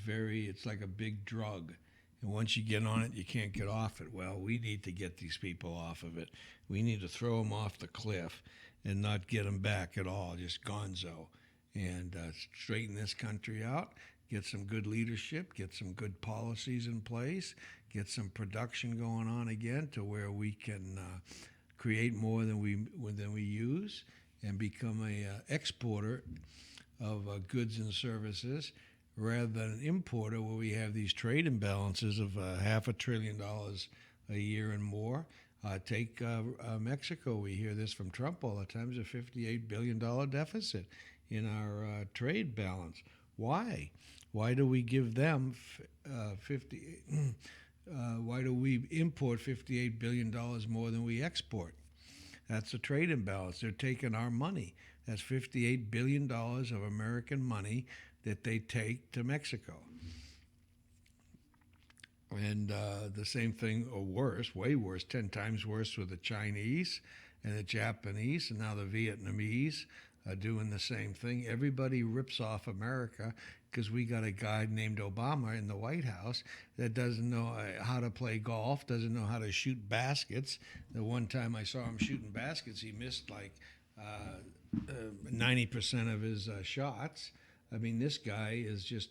like a big drug. And once you get on it, you can't get off it. Well, we need to get these people off of it. We need to throw them off the cliff and not get them back at all, just gonzo. And straighten this country out, get some good leadership, get some good policies in place, get some production going on again to where we can create more than we use and become a exporter of goods and services rather than an importer where we have these trade imbalances of $500 billion a year and more. Take Mexico. We hear this from Trump all the time. There's a $58 billion deficit in our trade balance. Why? Why do we give them why do we import $58 billion more than we export? That's a trade imbalance. They're taking our money. That's $58 billion of American money that they take to Mexico. And the same thing, or worse, way worse, 10 times worse with the Chinese and the Japanese and now the Vietnamese doing the same thing. Everybody rips off America because we got a guy named Obama in the White House that doesn't know how to play golf, doesn't know how to shoot baskets. The one time I saw him shooting baskets, he missed like 90% of his shots. I mean, this guy is just,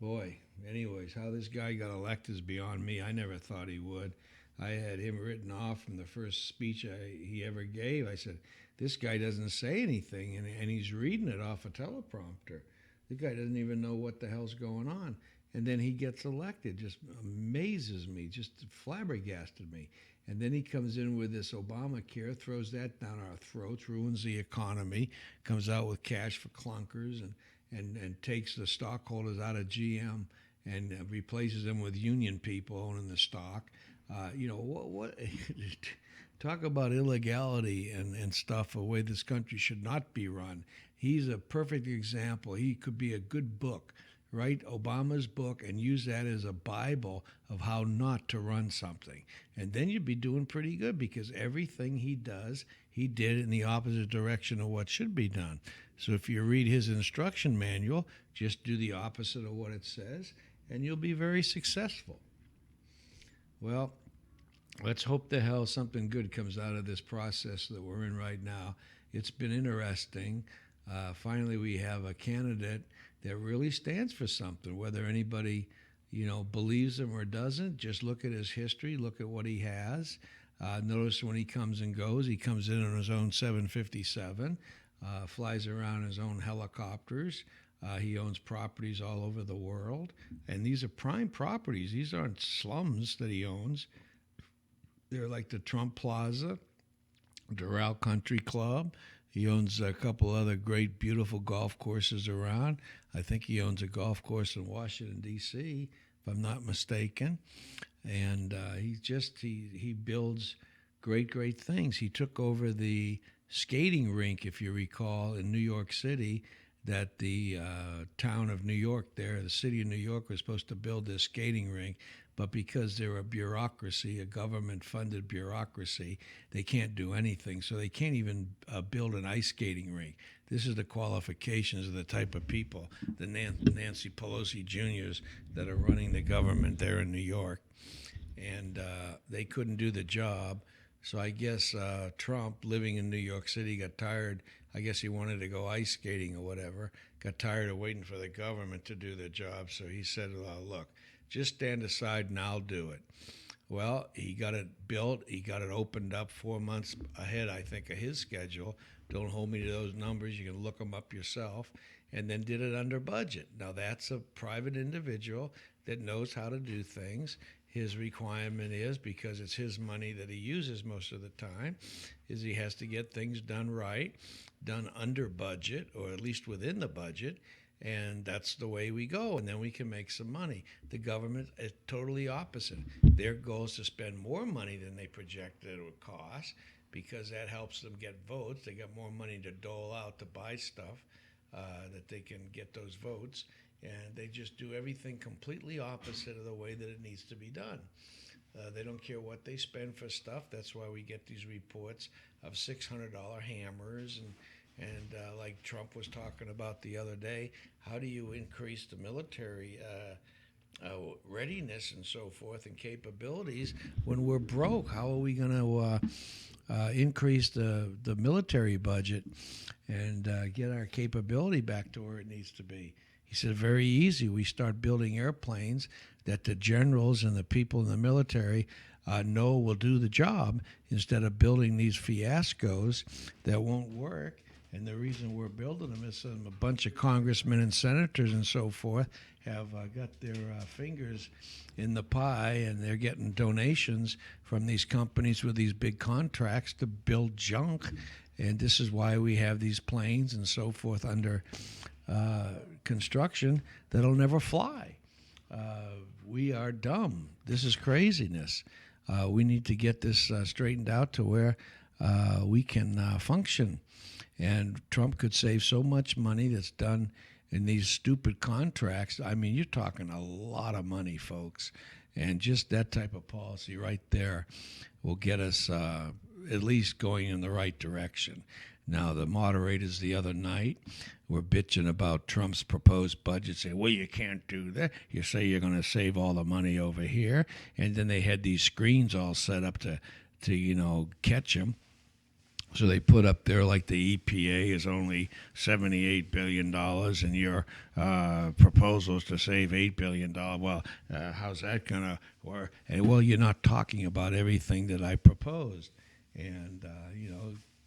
boy, anyways, how this guy got elected is beyond me. I never thought he would. I had him written off from the first speech he ever gave. I said, this guy doesn't say anything, and he's reading it off a teleprompter. The guy doesn't even know what the hell's going on. And then he gets elected. Just amazes me, just flabbergasted me. And then he comes in with this Obamacare, throws that down our throats, ruins the economy, comes out with cash for clunkers, and takes the stockholders out of GM and replaces them with union people owning the stock. What talk about illegality and stuff, a way this country should not be run. He's a perfect example. He could be a good book write Obama's book and use that as a Bible of how not to run something. And then you'd be doing pretty good, because everything he does, he did in the opposite direction of what should be done. So if you read his instruction manual, just do the opposite of what it says, and you'll be very successful. Well, let's hope the hell something good comes out of this process that we're in right now. It's been interesting. Finally, we have a candidate that really stands for something, whether anybody, believes him or doesn't. Just look at his history, look at what he has. Notice when he comes and goes, he comes in on his own 757, flies around his own helicopters. He owns properties all over the world, and these are prime properties. These aren't slums that he owns. They're like the Trump Plaza, Doral Country Club. He owns a couple other great, beautiful golf courses around. I think he owns a golf course in Washington, D.C., if I'm not mistaken. And he builds great things. He took over the skating rink, if you recall, in New York City, that the town of New York there, the city of New York, was supposed to build this skating rink. But because they're a bureaucracy, a government-funded bureaucracy, they can't do anything. So they can't even build an ice skating rink. This is the qualifications of the type of people, the Nancy Pelosi Juniors that are running the government there in New York. And they couldn't do the job. So I guess Trump, living in New York City, got tired. I guess he wanted to go ice skating or whatever, got tired of waiting for the government to do the job. So he said, well, look, just stand aside and I'll do it. Well, he got it built. He got it opened up 4 months ahead, I think, of his schedule. Don't hold me to those numbers. You can look them up yourself. And then did it under budget. Now, that's a private individual that knows how to do things. His requirement is, because it's his money that he uses most of the time, is he has to get things done right, done under budget, or at least within the budget. And that's the way we go, and then we can make some money. The government is totally opposite. Their goal is to spend more money than they projected it would cost, because that helps them get votes. They got more money to dole out to buy stuff that they can get those votes, and they just do everything completely opposite of the way that it needs to be done. They don't care what they spend for stuff. That's why we get these reports of $600 hammers and like Trump was talking about the other day, how do you increase the military readiness and so forth and capabilities when we're broke? How are we going to increase the military budget and get our capability back to where it needs to be? He said, very easy. We start building airplanes that the generals and the people in the military know will do the job, instead of building these fiascos that won't work. And the reason we're building them is a bunch of congressmen and senators and so forth have got their fingers in the pie, and they're getting donations from these companies with these big contracts to build junk. And this is why we have these planes and so forth under construction that'll never fly. We are dumb. This is craziness. We need to get this straightened out to where we can function. And Trump could save so much money that's done in these stupid contracts. I mean, you're talking a lot of money, folks. And just that type of policy right there will get us at least going in the right direction. Now, the moderators the other night were bitching about Trump's proposed budget, saying, well, you can't do that. You say you're going to save all the money over here. And then they had these screens all set up to catch him. So they put up there like the EPA is only $78 billion and your proposal is to save $8 billion. Well, how's that going to work? And, well, you're not talking about everything that I proposed. And,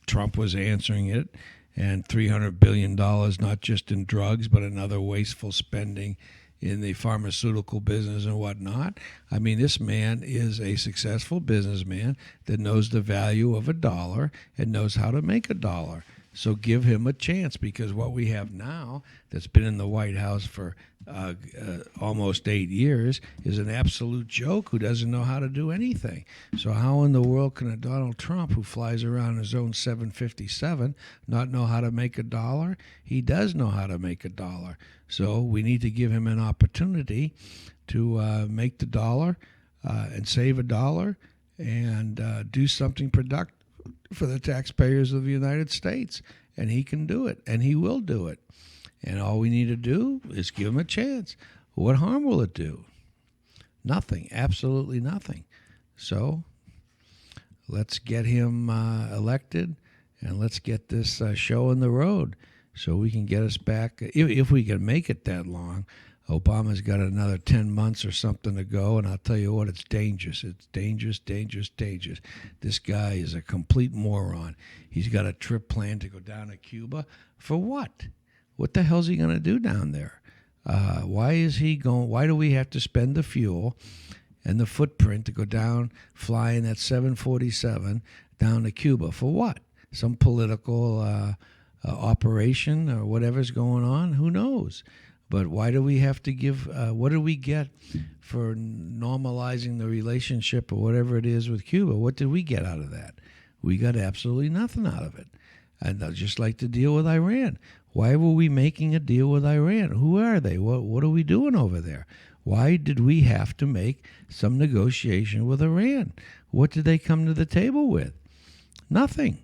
Trump was answering it. And $300 billion, not just in drugs, but in other wasteful spending in the pharmaceutical business and whatnot. I mean, this man is a successful businessman that knows the value of a dollar and knows how to make a dollar. So give him a chance, because what we have now, that's been in the White House for almost 8 years, is an absolute joke who doesn't know how to do anything. So how in the world can a Donald Trump, who flies around his own 757, not know how to make a dollar? He does know how to make a dollar. So we need to give him an opportunity to make the dollar and save a dollar and do something productive for the taxpayers of the United States. And he can do it, and he will do it. And all we need to do is give him a chance. What harm will it do? Nothing, absolutely nothing. So let's get him elected, and let's get this show on the road so we can get us back. If we can make it that long. Obama's got another 10 months or something to go, and I'll tell you what, it's dangerous. It's dangerous, dangerous, dangerous. This guy is a complete moron. He's got a trip planned to go down to Cuba. For what? What the hell's he going to do down there? Why is he going? Why do we have to spend the fuel and the footprint to go down, fly in that 747 down to Cuba? For what? Some political operation or whatever's going on? Who knows? But why do we have to give, what do we get for normalizing the relationship or whatever it is with Cuba? What did we get out of that? We got absolutely nothing out of it. And just like the deal with Iran. Why were we making a deal with Iran? Who are they? What are we doing over there? Why did we have to make some negotiation with Iran? What did they come to the table with? Nothing.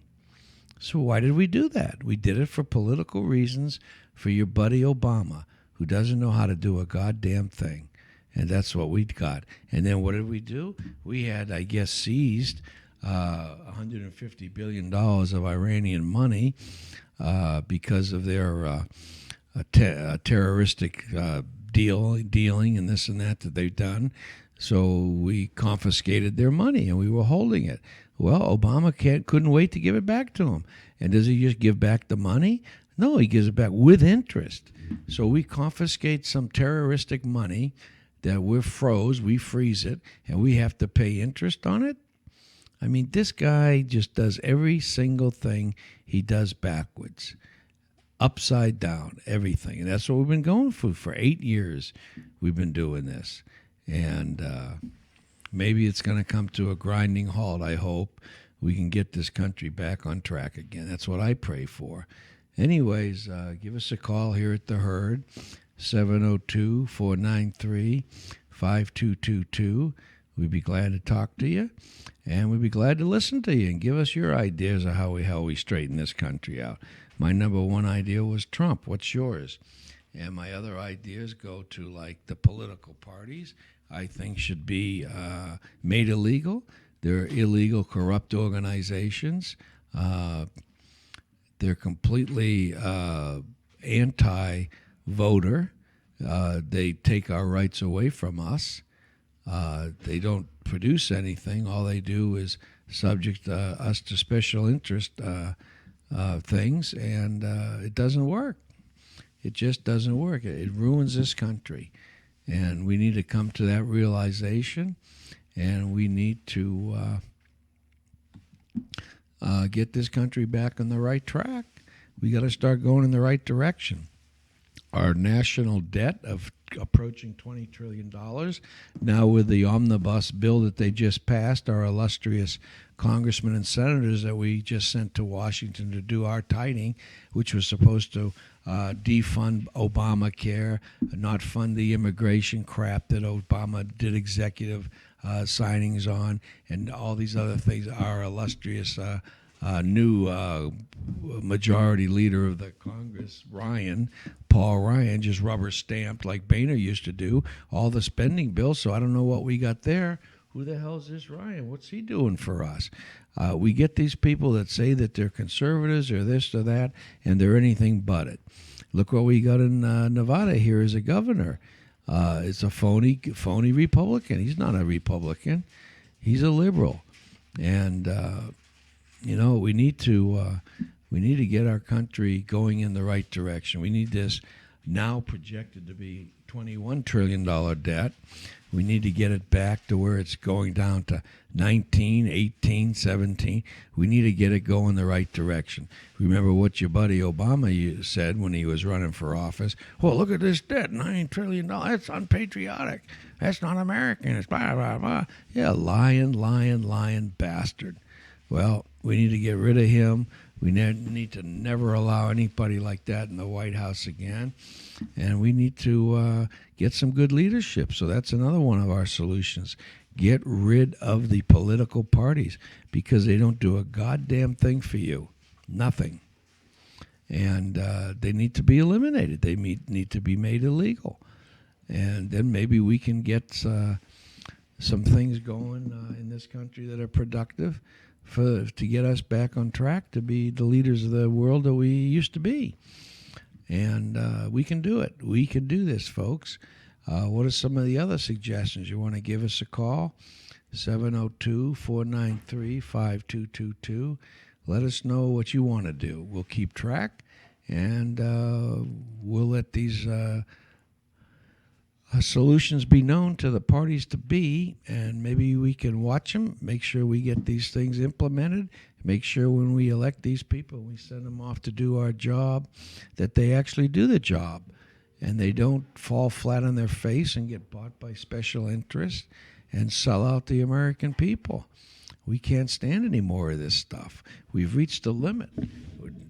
So why did we do that? We did it for political reasons, for your buddy Obama, who doesn't know how to do a goddamn thing. And that's what we got. And then what did we do? We had, I guess, seized $150 billion of Iranian money because of their terroristic dealing and this and that they've done. So we confiscated their money, and we were holding it. Well, Obama couldn't wait to give it back to him. And does he just give back the money? No, he gives it back with interest. So we confiscate some terroristic money that we freeze it, and we have to pay interest on it? I mean, this guy just does every single thing he does backwards, upside down, everything. And that's what we've been going through for 8 years. We've been doing this. And maybe it's going to come to a grinding halt. I hope we can get this country back on track again. That's what I pray for. Anyways, give us a call here at The Herd, 702-493-5222. We'd be glad to talk to you, and we'd be glad to listen to you and give us your ideas of how we straighten this country out. My number one idea was Trump. What's yours? And my other ideas go to, like, the political parties I think should be made illegal. They're illegal, corrupt organizations. They're completely anti-voter. They take our rights away from us. They don't produce anything. All they do is subject us to special interest things, and it doesn't work. It just doesn't work. It ruins this country. And we need to come to that realization, and we need to get this country back on the right track. We got to start going in the right direction. Our national debt of approaching $20 trillion. Now with the omnibus bill that they just passed, our illustrious congressmen and senators that we just sent to Washington to do our tidying, which was supposed to defund Obamacare, not fund the immigration crap that Obama did executive signings on, and all these other things. Our illustrious new majority leader of the Congress, Paul Ryan, just rubber stamped like Boehner used to do all the spending bills. So I don't know what we got there. Who the hell is this Ryan? What's he doing for us? We get these people that say that they're conservatives or this or that, and they're anything but it. Look what we got in Nevada here as a governor. It's a phony Republican. He's not a Republican. He's a liberal. And we need to get our country going in the right direction. We need this now projected to be $21 trillion debt. We need to get it back to where it's going down to 19, 18, 17. We need to get it going the right direction. Remember what your buddy Obama said when he was running for office? Well, look at this debt, $9 trillion. That's unpatriotic. That's not American. It's blah, blah, blah. Yeah, lying bastard. Well, we need to get rid of him. We need to never allow anybody like that in the White House again. And we need to get some good leadership. So that's another one of our solutions. Get rid of the political parties because they don't do a goddamn thing for you. Nothing. And they need to be eliminated. They need to be made illegal. And then maybe we can get some things going in this country that are productive to get us back on track to be the leaders of the world that we used to be. And we can do it. We can do this, folks. What are some of the other suggestions? You want to give us a call? 702-493-5222. Let us know what you want to do. We'll keep track, and we'll let these solutions be known to the parties to be, and maybe we can watch them, make sure we get these things implemented, make sure when we elect these people, we send them off to do our job, that they actually do the job, and they don't fall flat on their face and get bought by special interests and sell out the American people. We can't stand any more of this stuff. We've reached the limit.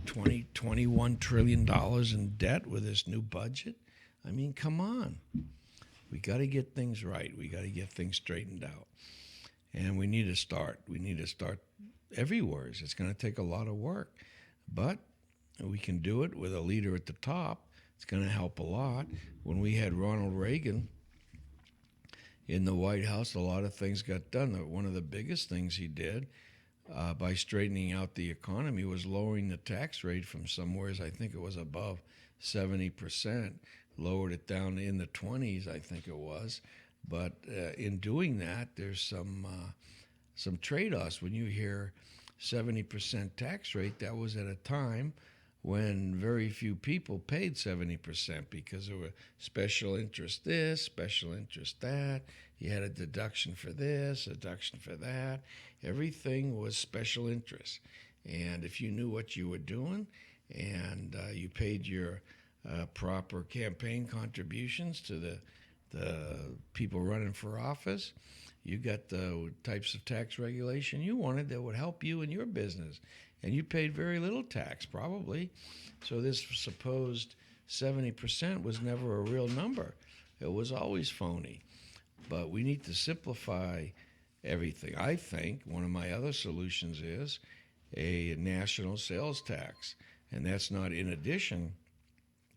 $21 trillion in debt with this new budget. I mean, come on. We got to get things right. We got to get things straightened out. And we need to start. We need to start everywhere. It's going to take a lot of work. But we can do it with a leader at the top. It's going to help a lot. When we had Ronald Reagan in the White House, a lot of things got done. One of the biggest things he did by straightening out the economy was lowering the tax rate from somewhere, I think it was above 70%, lowered it down in the 20s, I think it was. But in doing that, there's some trade-offs. When you hear 70% tax rate, that was at a time when very few people paid 70% because there were special interest this, special interest that. You had a deduction for this, a deduction for that. Everything was special interest. And if you knew what you were doing and you paid your proper campaign contributions to the people running for office, you got the types of tax regulation you wanted that would help you in your business. And you paid very little tax, probably. So this supposed 70% was never a real number. It was always phony. But we need to simplify everything. I think one of my other solutions is a national sales tax. And that's not in addition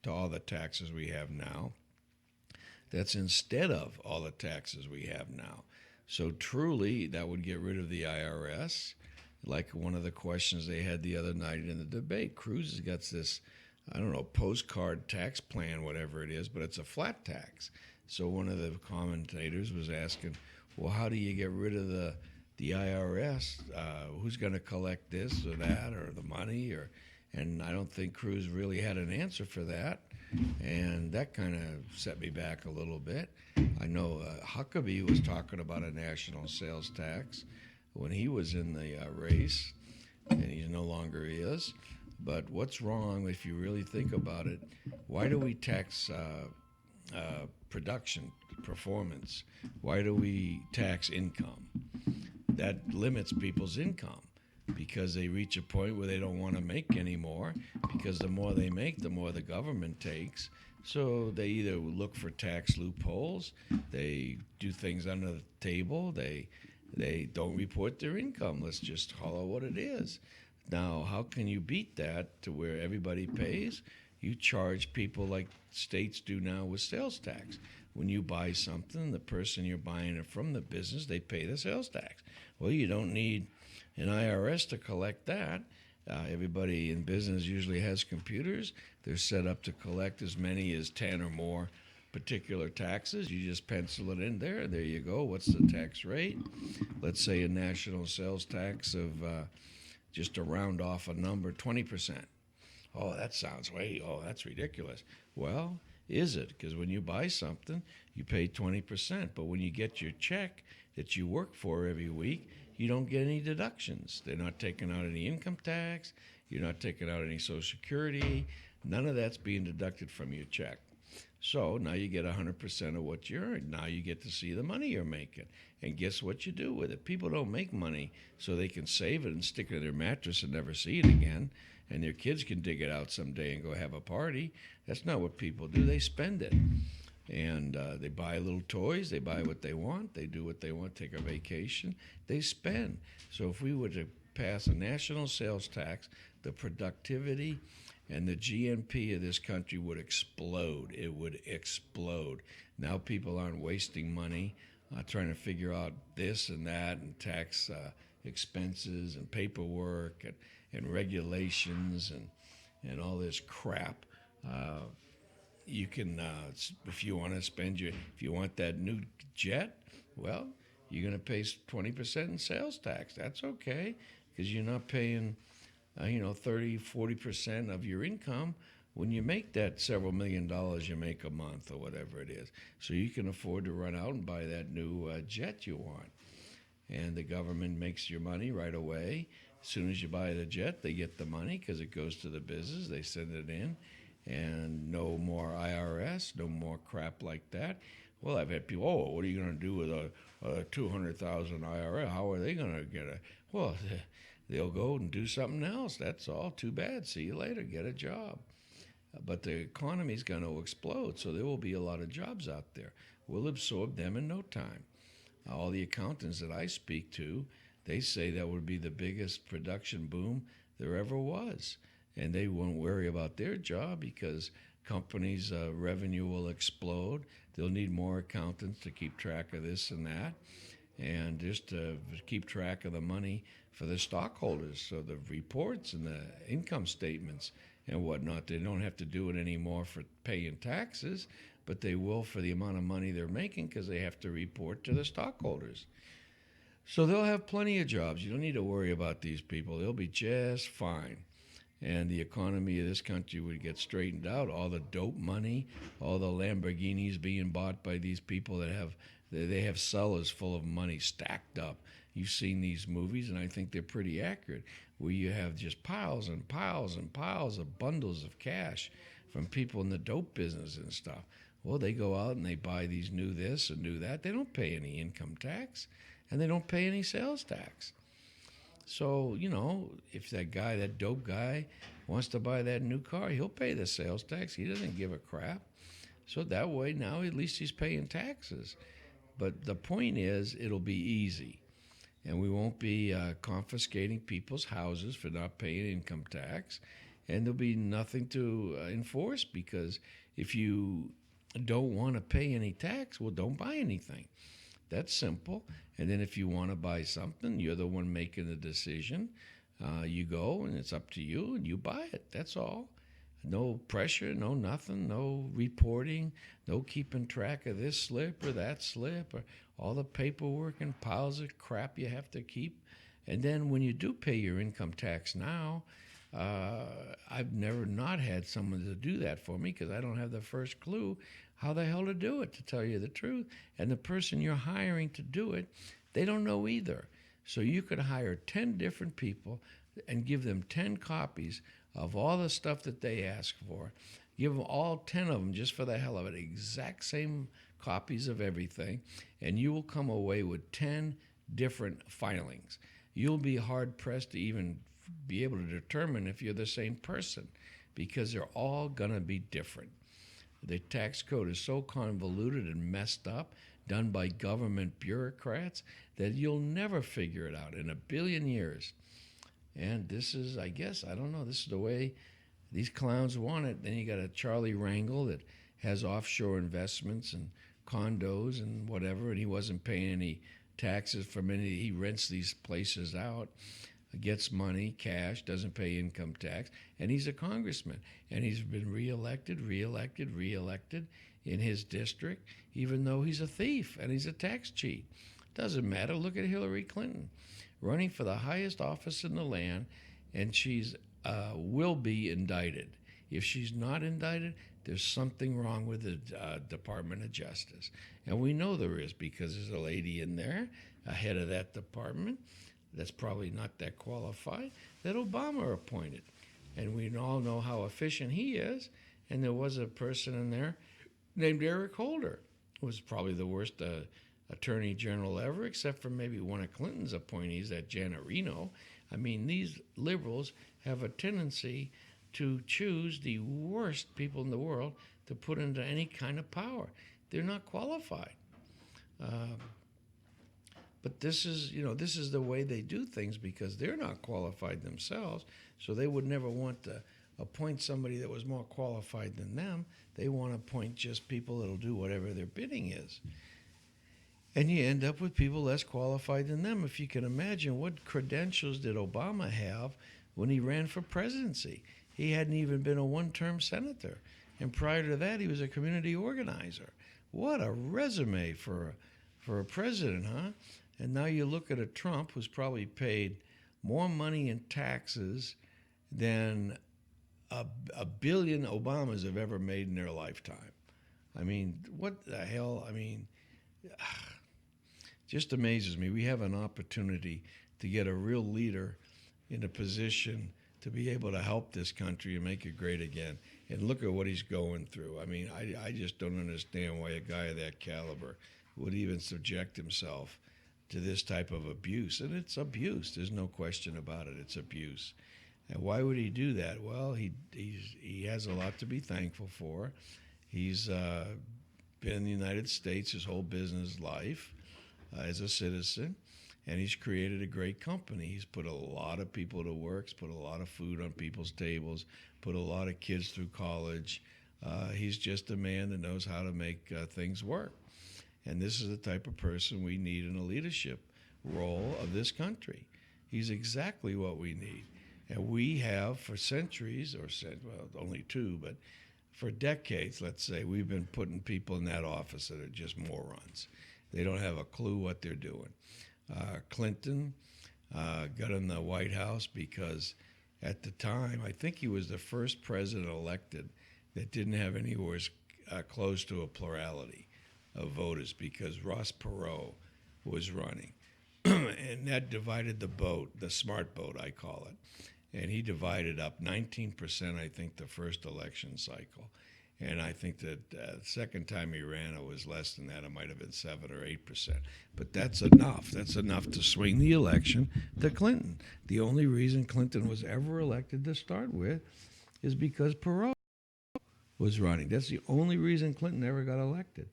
to all the taxes we have now. That's instead of all the taxes we have now. So truly, that would get rid of the IRS. Like one of the questions they had the other night in the debate, Cruz has got this, I don't know, postcard tax plan, whatever it is, but it's a flat tax. So one of the commentators was asking, well, how do you get rid of the IRS? Who's going to collect this or that or the money? And I don't think Cruz really had an answer for that. And that kind of set me back a little bit. I know Huckabee was talking about a national sales tax when he was in the race, and he no longer is. But what's wrong if you really think about it? Why do we tax production, performance? Why do we tax income? That limits people's income because they reach a point where they don't want to make anymore, because the more they make, the more the government takes. So they either look for tax loopholes, they do things under the table, they don't report their income. Let's just holler what it is. Now, how can you beat that to where everybody pays? You charge people like states do now with sales tax. When you buy something, the person you're buying it from, the business, they pay the sales tax. Well, you don't need an IRS to collect that. Everybody in business usually has computers. They're set up to collect as many as 10 or more particular taxes. You just pencil it in there. There you go. What's the tax rate? Let's say a national sales tax of, just to round off a number, 20%. Oh, that sounds way, that's ridiculous. Well, is it? Because when you buy something, you pay 20%, but when you get your check that you work for every week, you don't get any deductions. They're not taking out any income tax. You're not taking out any Social Security. None of that's being deducted from your check. So now you get 100% of what you earn. Now you get to see the money you're making. And guess what you do with it? People don't make money so they can save it and stick it in their mattress and never see it again. And their kids can dig it out someday and go have a party. That's not what people do. They spend it. And they buy little toys. They buy what they want. They do what they want, take a vacation. They spend. So if we were to pass a national sales tax, the productivity and the GNP of this country would explode. It would explode. Now people aren't wasting money trying to figure out this and that and tax expenses and paperwork and regulations and all this crap. You can, if you want to if you want that new jet, well, you're going to pay 20% in sales tax. That's okay, because you're not paying 30, 40% of your income when you make that several $1,000,000 you make a month or whatever it is. So you can afford to run out and buy that new jet you want. And the government makes your money right away. As soon as you buy the jet, they get the money because it goes to the business. They send it in. And no more IRS, no more crap like that. Well, I've had people, what are you going to do with a 200,000 IRS? How are they going to get it? Well, they'll go and do something else. That's all. Too bad. See you later. Get a job. But the economy's going to explode, so there will be a lot of jobs out there. We'll absorb them in no time. All the accountants that I speak to, they say that would be the biggest production boom there ever was. And they won't worry about their job because companies' revenue will explode. They'll need more accountants to keep track of this and that, and just to keep track of the money for the stockholders. So the reports and the income statements and whatnot, they don't have to do it anymore for paying taxes, but they will for the amount of money they're making because they have to report to the stockholders. So they'll have plenty of jobs. You don't need to worry about these people. They'll be just fine. And the economy of this country would get straightened out. All the dope money, all the Lamborghinis being bought by these people that they have cellars full of money stacked up. You've seen these movies, and I think they're pretty accurate, where you have just piles and piles and piles of bundles of cash from people in the dope business and stuff. Well, they go out and they buy these new this and new that. They don't pay any income tax, and they don't pay any sales tax. So, if that dope guy wants to buy that new car, he'll pay the sales tax. He doesn't give a crap. So that way now at least he's paying taxes. But the point is it'll be easy. And we won't be confiscating people's houses for not paying income tax. And there'll be nothing to enforce because if you don't want to pay any tax, well, don't buy anything. That's simple. And then if you want to buy something, you're the one making the decision. You go, and it's up to you, and you buy it. That's all. No pressure, no nothing, no reporting, no keeping track of this slip or that slip, or all the paperwork and piles of crap you have to keep. And then when you do pay your income tax now, I've never not had someone to do that for me because I don't have the first clue how the hell to do it, to tell you the truth. And the person you're hiring to do it, they don't know either. So you could hire 10 different people and give them 10 copies of all the stuff that they ask for. Give them all 10 of them just for the hell of it, exact same copies of everything, and you will come away with 10 different filings. You'll be hard-pressed to even be able to determine if you're the same person because they're all going to be different. The tax code is so convoluted and messed up, done by government bureaucrats, that you'll never figure it out in a billion years. And this is, I guess, I don't know, this is the way these clowns want it. Then you got a Charlie Rangel that has offshore investments and condos and whatever, and he wasn't paying any taxes from any, he rents these places out, gets money, cash, doesn't pay income tax, and he's a congressman. And he's been reelected in his district, even though he's a thief and he's a tax cheat. Doesn't matter. Look at Hillary Clinton, running for the highest office in the land, and she's will be indicted. If she's not indicted, there's something wrong with the Department of Justice. And we know there is, because there's a lady in there, a head of that department, that's probably not that qualified, that Obama appointed. And we all know how efficient he is. And there was a person in there named Eric Holder, who was probably the worst attorney general ever, except for maybe one of Clinton's appointees, that Janet Reno. I mean, these liberals have a tendency to choose the worst people in the world to put into any kind of power. They're not qualified. But this is the way they do things, because they're not qualified themselves, so they would never want to appoint somebody that was more qualified than them. They want to appoint just people that'll do whatever their bidding is. And you end up with people less qualified than them. If you can imagine, what credentials did Obama have when he ran for presidency? He hadn't even been a one-term senator. And prior to that, he was a community organizer. What a resume for a president, huh? And now you look at a Trump who's probably paid more money in taxes than a billion Obamas have ever made in their lifetime. I mean, what the hell? I mean, just amazes me. We have an opportunity to get a real leader in a position to be able to help this country and make it great again. And look at what he's going through. I mean, I just don't understand why a guy of that caliber would even subject himself to this type of abuse. And it's abuse. There's no question about it. It's abuse. And why would he do that? Well, he has a lot to be thankful for. He's been in the United States his whole business life as a citizen, and he's created a great company. He's put a lot of people to work, he's put a lot of food on people's tables, put a lot of kids through college. He's just a man that knows how to make things work. And this is the type of person we need in a leadership role of this country. He's exactly what we need. And we have, for centuries, well, only two, but for decades, let's say, we've been putting people in that office that are just morons. They don't have a clue what they're doing. Clinton got in the White House because at the time, I think he was the first president elected that didn't have anywhere close to a plurality of voters, because Ross Perot was running. And that divided the vote, the smart vote, I call it. And he divided up 19%, I think, the first election cycle. And I think that the second time he ran, it was less than that. It might have been 7 or 8%. But that's enough. That's enough to swing the election to Clinton. The only reason Clinton was ever elected to start with is because Perot was running. That's the only reason Clinton ever got elected.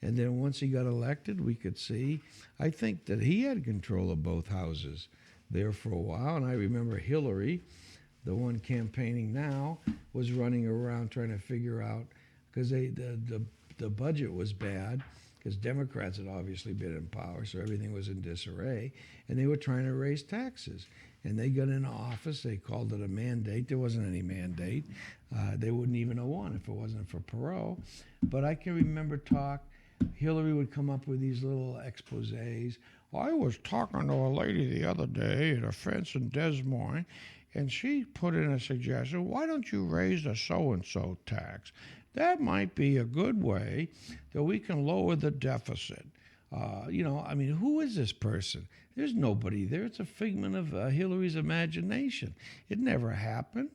And then once he got elected, we could see, I think that he had control of both houses there for a while. And I remember Hillary, the one campaigning now, was running around trying to figure out, because the budget was bad, because Democrats had obviously been in power, so everything was in disarray, and they were trying to raise taxes. And they got into office, they called it a mandate. There wasn't any mandate. They wouldn't even have won if it wasn't for Perot. But I can remember Hillary would come up with these little exposés. I was talking to a lady the other day at a fence in Des Moines, and she put in a suggestion, why don't you raise the so-and-so tax? That might be a good way that we can lower the deficit. I mean, who is this person? There's nobody there. It's a figment of Hillary's imagination. It never happened.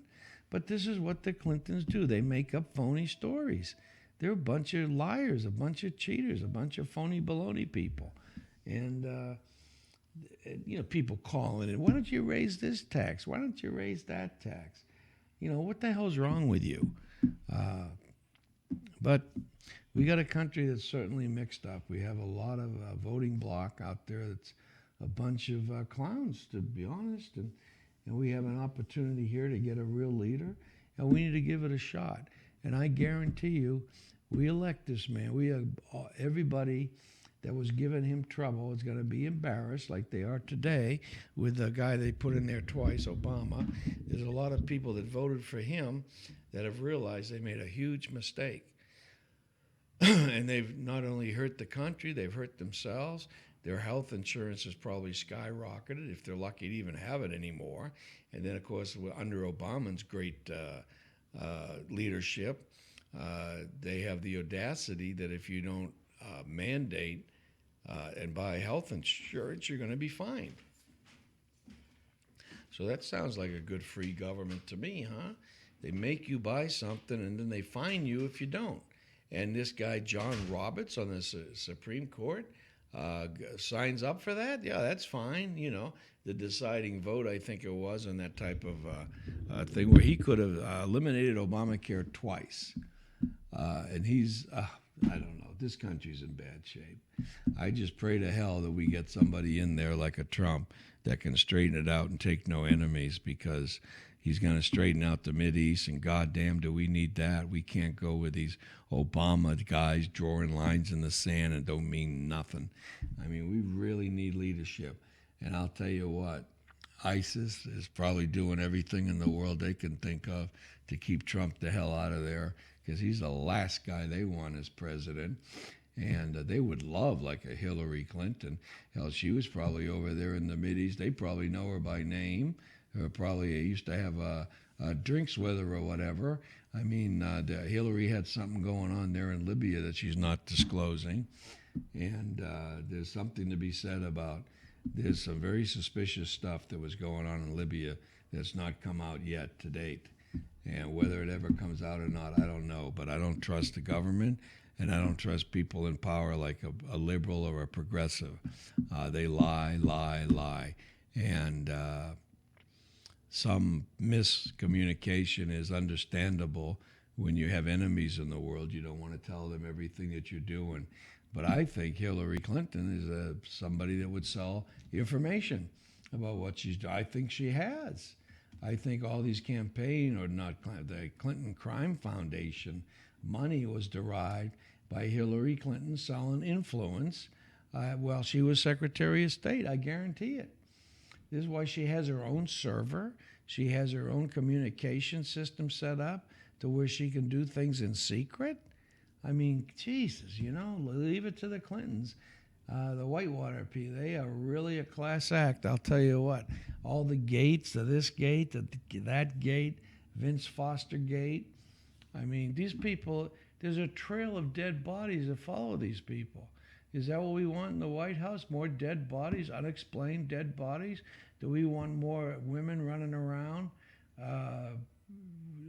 But this is what the Clintons do. They make up phony stories. They're a bunch of liars, a bunch of cheaters, a bunch of phony baloney people. And, people calling in, why don't you raise this tax? Why don't you raise that tax? What the hell's wrong with you? But we got a country that's certainly mixed up. We have a lot of voting bloc out there that's a bunch of clowns, to be honest. And we have an opportunity here to get a real leader, and we need to give it a shot. And I guarantee you, we elect this man. Everybody that was giving him trouble is going to be embarrassed, like they are today with the guy they put in there twice, Obama. There's a lot of people that voted for him that have realized they made a huge mistake. And they've not only hurt the country, they've hurt themselves. Their health insurance has probably skyrocketed, if they're lucky to even have it anymore. And then, of course, under Obama's great leadership, they have the audacity that if you don't mandate and buy health insurance, you're going to be fined. So that sounds like a good free government to me, huh? They make you buy something and then they fine you if you don't. And this guy, John Roberts on the Supreme Court, signs up for that. Yeah, that's fine. You know, the deciding vote, I think it was, on that type of thing where he could have eliminated Obamacare twice. And he's, I don't know, this country's in bad shape. I just pray to hell that we get somebody in there like a Trump that can straighten it out and take no enemies, because he's going to straighten out the Mideast, and goddamn, do we need that? We can't go with these Obama guys drawing lines in the sand and don't mean nothing. I mean, we really need leadership. And I'll tell you what, ISIS is probably doing everything in the world they can think of to keep Trump the hell out of there, because he's the last guy they want as president. And they would love like a Hillary Clinton. Hell, she was probably over there in the Mideast. They probably know her by name. Or probably used to have drinks with her or whatever. I mean, Hillary had something going on there in Libya that she's not disclosing. And there's something to be said about, there's some very suspicious stuff that was going on in Libya that's not come out yet to date. And whether it ever comes out or not, I don't know. But I don't trust the government, and I don't trust people in power like a liberal or a progressive. They lie. And some miscommunication is understandable. When you have enemies in the world, you don't want to tell them everything that you're doing. But I think Hillary Clinton is somebody that would sell information about what she's doing. I think she has. I think all these campaign, or not, the Clinton Crime Foundation money was derived by Hillary Clinton selling influence while she was Secretary of State. I guarantee it. This is why she has her own server. She has her own communication system set up to where she can do things in secret. I mean, Jesus, you know, leave it to the Clintons. The Whitewater people, they are really a class act. I'll tell you what. All the gates, this gate, that gate, Vince Foster gate. I mean, these people, there's a trail of dead bodies that follow these people. Is that what we want in the White House? More dead bodies, unexplained dead bodies? Do we want more women running around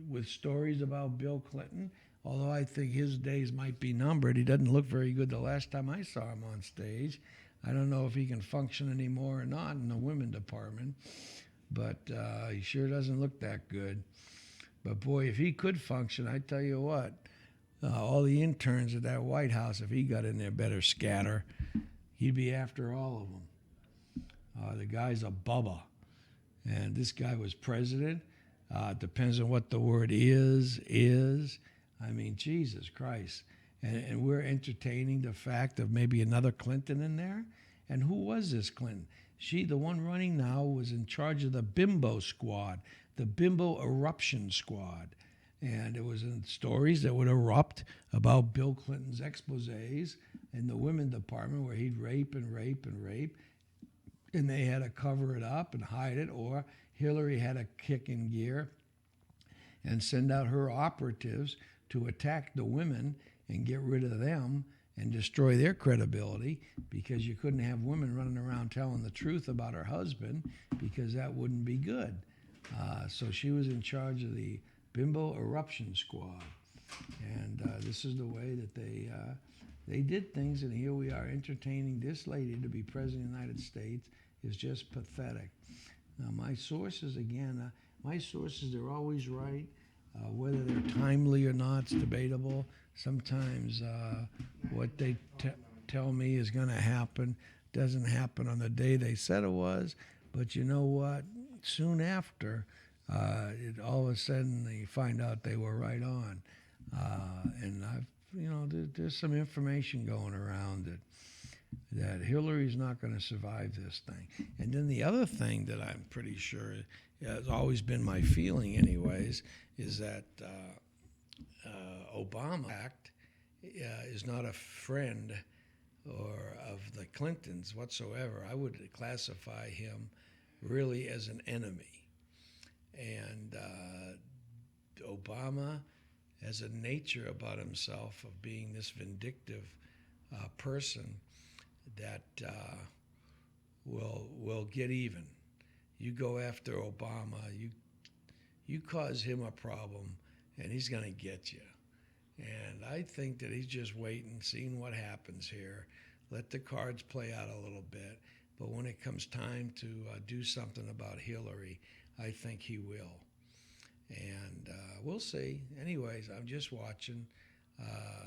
with stories about Bill Clinton? Although I think his days might be numbered. He doesn't look very good the last time I saw him on stage. I don't know if he can function anymore or not in the women department, but he sure doesn't look that good. But boy, if he could function, I tell you what, all the interns at that White House, if he got in there, better scatter. He'd be after all of them. The guy's a bubba. And this guy was president. Depends on what the word is. I mean, Jesus Christ. And we're entertaining the fact of maybe another Clinton in there. And who was this Clinton? The one running now, was in charge of the Bimbo Squad, the Bimbo Eruption Squad. And it was in stories that would erupt about Bill Clinton's exposés in the women department, where he'd rape. And they had to cover it up and hide it, or Hillary had to kick in gear and send out her operatives to attack the women and get rid of them and destroy their credibility, because you couldn't have women running around telling the truth about her husband, because that wouldn't be good. So she was in charge of the Bimbo Eruption Squad. And this is the way that they did things, and here we are entertaining this lady to be president of the United States. Is just pathetic. Now, my sources, again, they're always right. Whether they're timely or not, it's debatable. Sometimes what they tell me is going to happen doesn't happen on the day they said it was. But you know what? Soon after, all of a sudden they find out they were right on. And there's some information going around that Hillary's not going to survive this thing. And then the other thing that I'm pretty sure has always been my feeling anyways, is that Obama act is not a friend or of the Clintons whatsoever. I would classify him really as an enemy. And Obama has a nature about himself of being this vindictive person that will get even. You go after Obama, you cause him a problem, and he's going to get you. And I think that he's just waiting, seeing what happens here. Let the cards play out a little bit. But when it comes time to do something about Hillary, I think he will. And we'll see. Anyways, I'm just watching.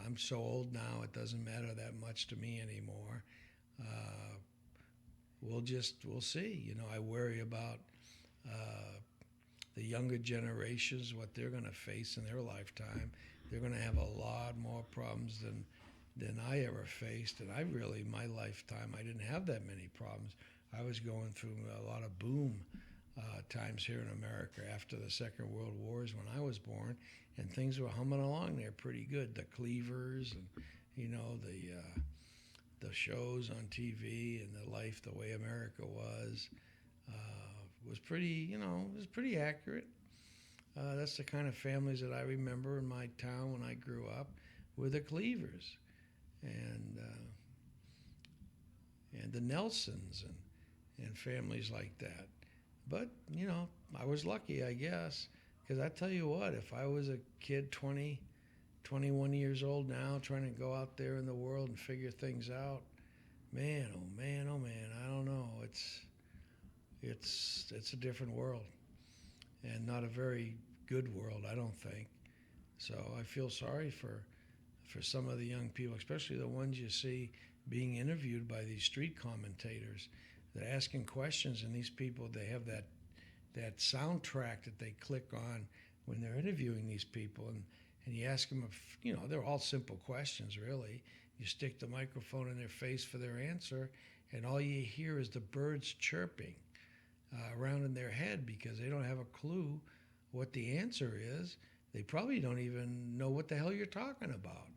I'm so old now, it doesn't matter that much to me anymore. We'll see. You know, I worry about the younger generations, what they're going to face in their lifetime. They're going to have a lot more problems than I ever faced. And my lifetime, I didn't have that many problems. I was going through a lot of boom times here in America after the Second World Wars when I was born, and things were humming along there pretty good. The Cleavers and, you know, the shows on TV and the life, the way America was pretty, you know, it was pretty accurate. That's the kind of families that I remember in my town when I grew up, were the Cleavers and the Nelsons and families like that. But, you know, I was lucky, I guess, because I tell you what, if I was a kid 20, 21 years old now trying to go out there in the world and figure things out, man, oh man, oh man, I don't know. It's a different world, and not a very good world, I don't think. So I feel sorry for some of the young people, especially the ones you see being interviewed by these street commentators. They're asking questions, and these people, they have that soundtrack that they click on when they're interviewing these people, and you ask them if, you know, they're all simple questions, really. You stick the microphone in their face for their answer, and all you hear is the birds chirping around in their head because they don't have a clue what the answer is. They probably don't even know what the hell you're talking about.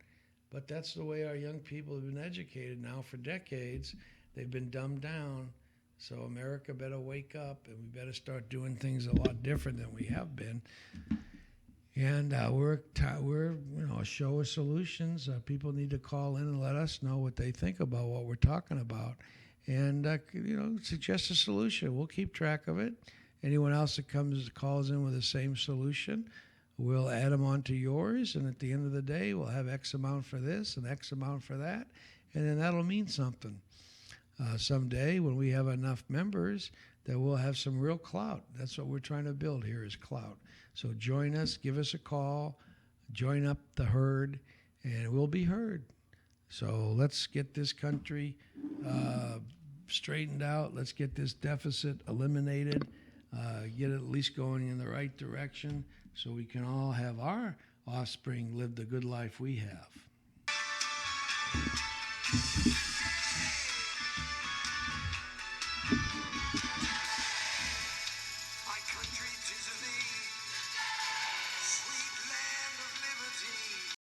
But that's the way our young people have been educated now for decades. They've been dumbed down. So America better wake up, and we better start doing things a lot different than we have been. And we're a show of solutions. People need to call in and let us know what they think about what we're talking about, and suggest a solution. We'll keep track of it. Anyone else that calls in with the same solution, we'll add them onto yours. And at the end of the day, we'll have X amount for this and X amount for that, and then that'll mean something. Someday, when we have enough members, that we'll have some real clout. That's what we're trying to build here, is clout. So join us, give us a call, join up the herd, and we'll be heard. So let's get this country straightened out. Let's get this deficit eliminated, get it at least going in the right direction so we can all have our offspring live the good life we have.